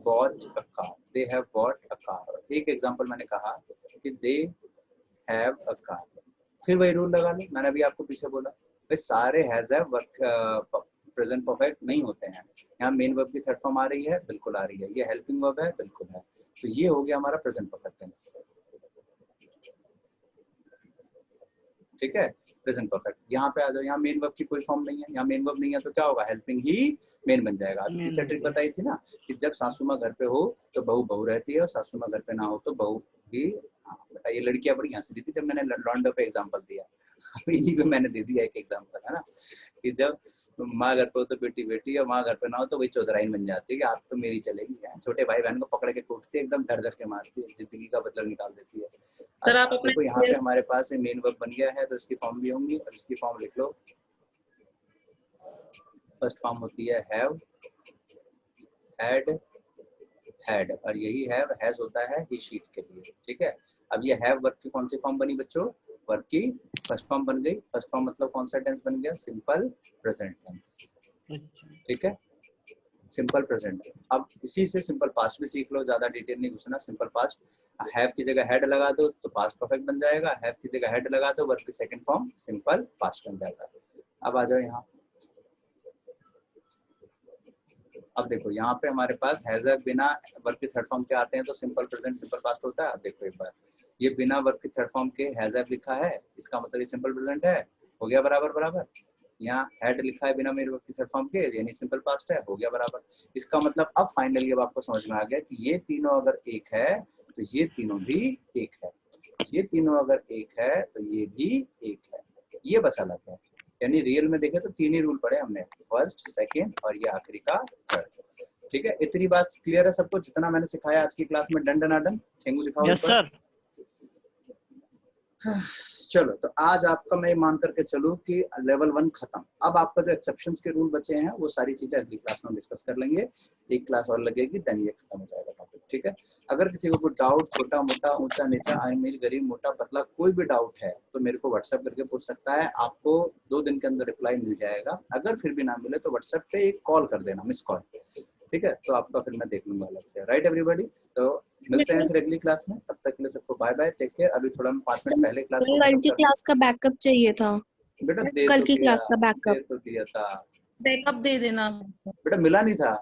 bought a car, they have bought a car. एक एग्जांपल मैंने कहा कि दे हैव अ कार, फिर वही रूल लगा लो, मैंने अभी आपको पीछे बोला भाई सारे has have work present perfect नहीं होते हैं। यहाँ मेन वर्ब की थर्ड फॉर्म आ रही है, बिल्कुल आ रही है। ये हेल्पिंग वर्ब है, बिल्कुल है। तो ये हो गया हमारा प्रेजेंट परफेक्ट टेंस। ठीक है, प्रेजेंट परफेक्ट। यहाँ पे आ जाओ, यहाँ मेन वर्ब की कोई फॉर्म नहीं है, यहाँ मेन वर्ब नहीं है तो क्या होगा, हेल्पिंग ही मेन बन जाएगा। आज तीसरा ट्रिक बताई थी ना कि जब सासू माँ घर पे हो तो बहू बहू रहती है, और सासू माँ घर पे ना हो तो बहू भी। हाँ बेटा, ये लड़कियां बड़ी हंस रही थी जब मैंने लॉन्डो पे एग्जाम्पल दिया। इन्हीं को मैंने दे दिया एक एग्जाम्पल, है ना, कि जब माँ घर पे हो तो बेटी बेटी, और माँ घर पे ना हो तो वही चौधराइन बन जाती है कि आज तो मेरी चलेगी। छोटे भाई बहन को पकड़ के कूटती है, एकदम धर धर के मारती है, जिंदगी का बदला निकाल देती है। सर आप अच्छा, अपने देखो यहाँ पे हमारे पास मेन वर्ब बन गया है, तो इसकी फॉर्म भी होंगी, और इसकी फॉर्म लिख लो। फर्स्ट फॉर्म होती है हैव, हैड, हैड, और यही हैव हैज होता है ही शीट के लिए। ठीक है, अब ये हैव वर्ब की कौन सी फॉर्म बनी बच्चों, वर्ब की फर्स्ट फॉर्म बन गई। फर्स्ट फॉर्म मतलब कौन सा टेंस बन गया, सिंपल प्रेजेंट टेंस। ठीक है, सिंपल प्रेजेंट। अब इसी से सिंपल पास्ट भी सीख लो, ज्यादा डिटेल नहीं घुसना। सिंपल पास्ट, हैव की जगह हैड लगा दो तो पास्ट परफेक्ट बन जाएगा, हैव की जगह हैड लगा दो वर्ब की सेकंड फॉर्म सिंपल पास्ट बन जाता है। अब आ जाओ यहाँ, अब देखो यहाँ पे हमारे पास हैज बिना वर्ब के थर्ड फॉर्म के आते हैं तो सिंपल प्रेजेंट सिंपल पास्ट होता है। अब देखो एक बार, ये बिना वर्ब के थर्ड फॉर्म के हैज लिखा है, इसका मतलब ये सिंपल प्रेजेंट है, हो गया बराबर बराबर। यहाँ हैड लिखा है बिना मेरे वर्ब के थर्ड फॉर्म के, यानी सिंपल पास्ट है, हो गया बराबर। इसका मतलब अब फाइनली अब आपको समझ में आ गया कि ये तीनों अगर एक है तो ये तीनों भी एक है, ये तीनों अगर एक है तो ये भी एक है, ये बस अलग है। यानी रियल में देखें तो तीन ही रूल पढ़े हमने, फर्स्ट, सेकंड और ये आखिरी का थर्ड। ठीक है, इतनी बात क्लियर है सबको, जितना मैंने सिखाया आज की क्लास में। डन डन डन, ठेंगू दिखाओ। Yes sir. चलो, तो आज आपका मैं मान करके चलूं कि लेवल 1 खत्म। अब आपका जो एक्सेप्शंस के रूल बचे हैं वो सारी चीजें अगली क्लास में डिस्कस कर लेंगे, एक क्लास और लगेगी, देन ये खत्म हो जाएगा टॉपिक। ठीक है, अगर किसी को कोई डाउट, छोटा मोटा, ऊंचा नीचा, अमीर गरीब, मोटा पतला, कोई भी डाउट है तो मेरे को व्हाट्सएप करके पूछ सकता है, आपको 2 दिन के अंदर रिप्लाई मिल जाएगा। अगर फिर भी ना मिले तो व्हाट्सएप पे एक कॉल कर देना, मिस कॉल। ठीक है, तो आपका फिर मैं देख लूंगा अलग से। राइट एवरीबॉडी, तो मिलते हैं फिर अगली क्लास में, तब तक के लिए सबको बाय बाय, टेक केयर। अभी थोड़ा 5 मिनट पहले क्लास को कल की क्लास का बैकअप चाहिए था बेटा, दे कल तो की दिया, क्लास का दे बैकअप तो दिया था बैकअप दे देना। बेटा, मिला नहीं था।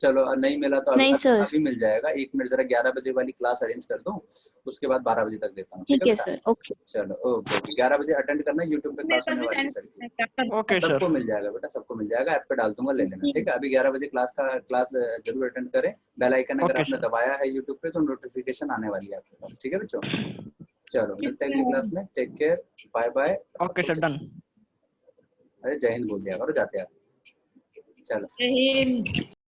चलो, नहीं मिला तो नहीं सर। अभी मिल जाएगा। 1 मिनट जरा 11 बजे वाली क्लास अरेंज कर दूं, उसके बाद 12 बजे तक देता हूँ। ठीक है बेटा? Sir, okay. चलो ओके, 11 बजे अटेंड करना, यूट्यूब पे क्लास होने वाली है सर की। Okay sir. सबको मिल जाएगा बेटा, सबको मिल जाएगा, ऐप पे डाल दूंगा, ले लेना। ठीक है, अभी 11 बजे क्लास जरूर अटेंड करें। बेल आइकन अगर Okay, आपने sir. दबाया है यूट्यूब पे तो नोटिफिकेशन आने वाली है आपके पास। ठीक है बच्चों, चलो मिलते हैं अगली क्लास में, take care, bye bye. Okay sir, done. अरे जय हिंद बोल दिया करो जाते आप। चलो। जय हिंद।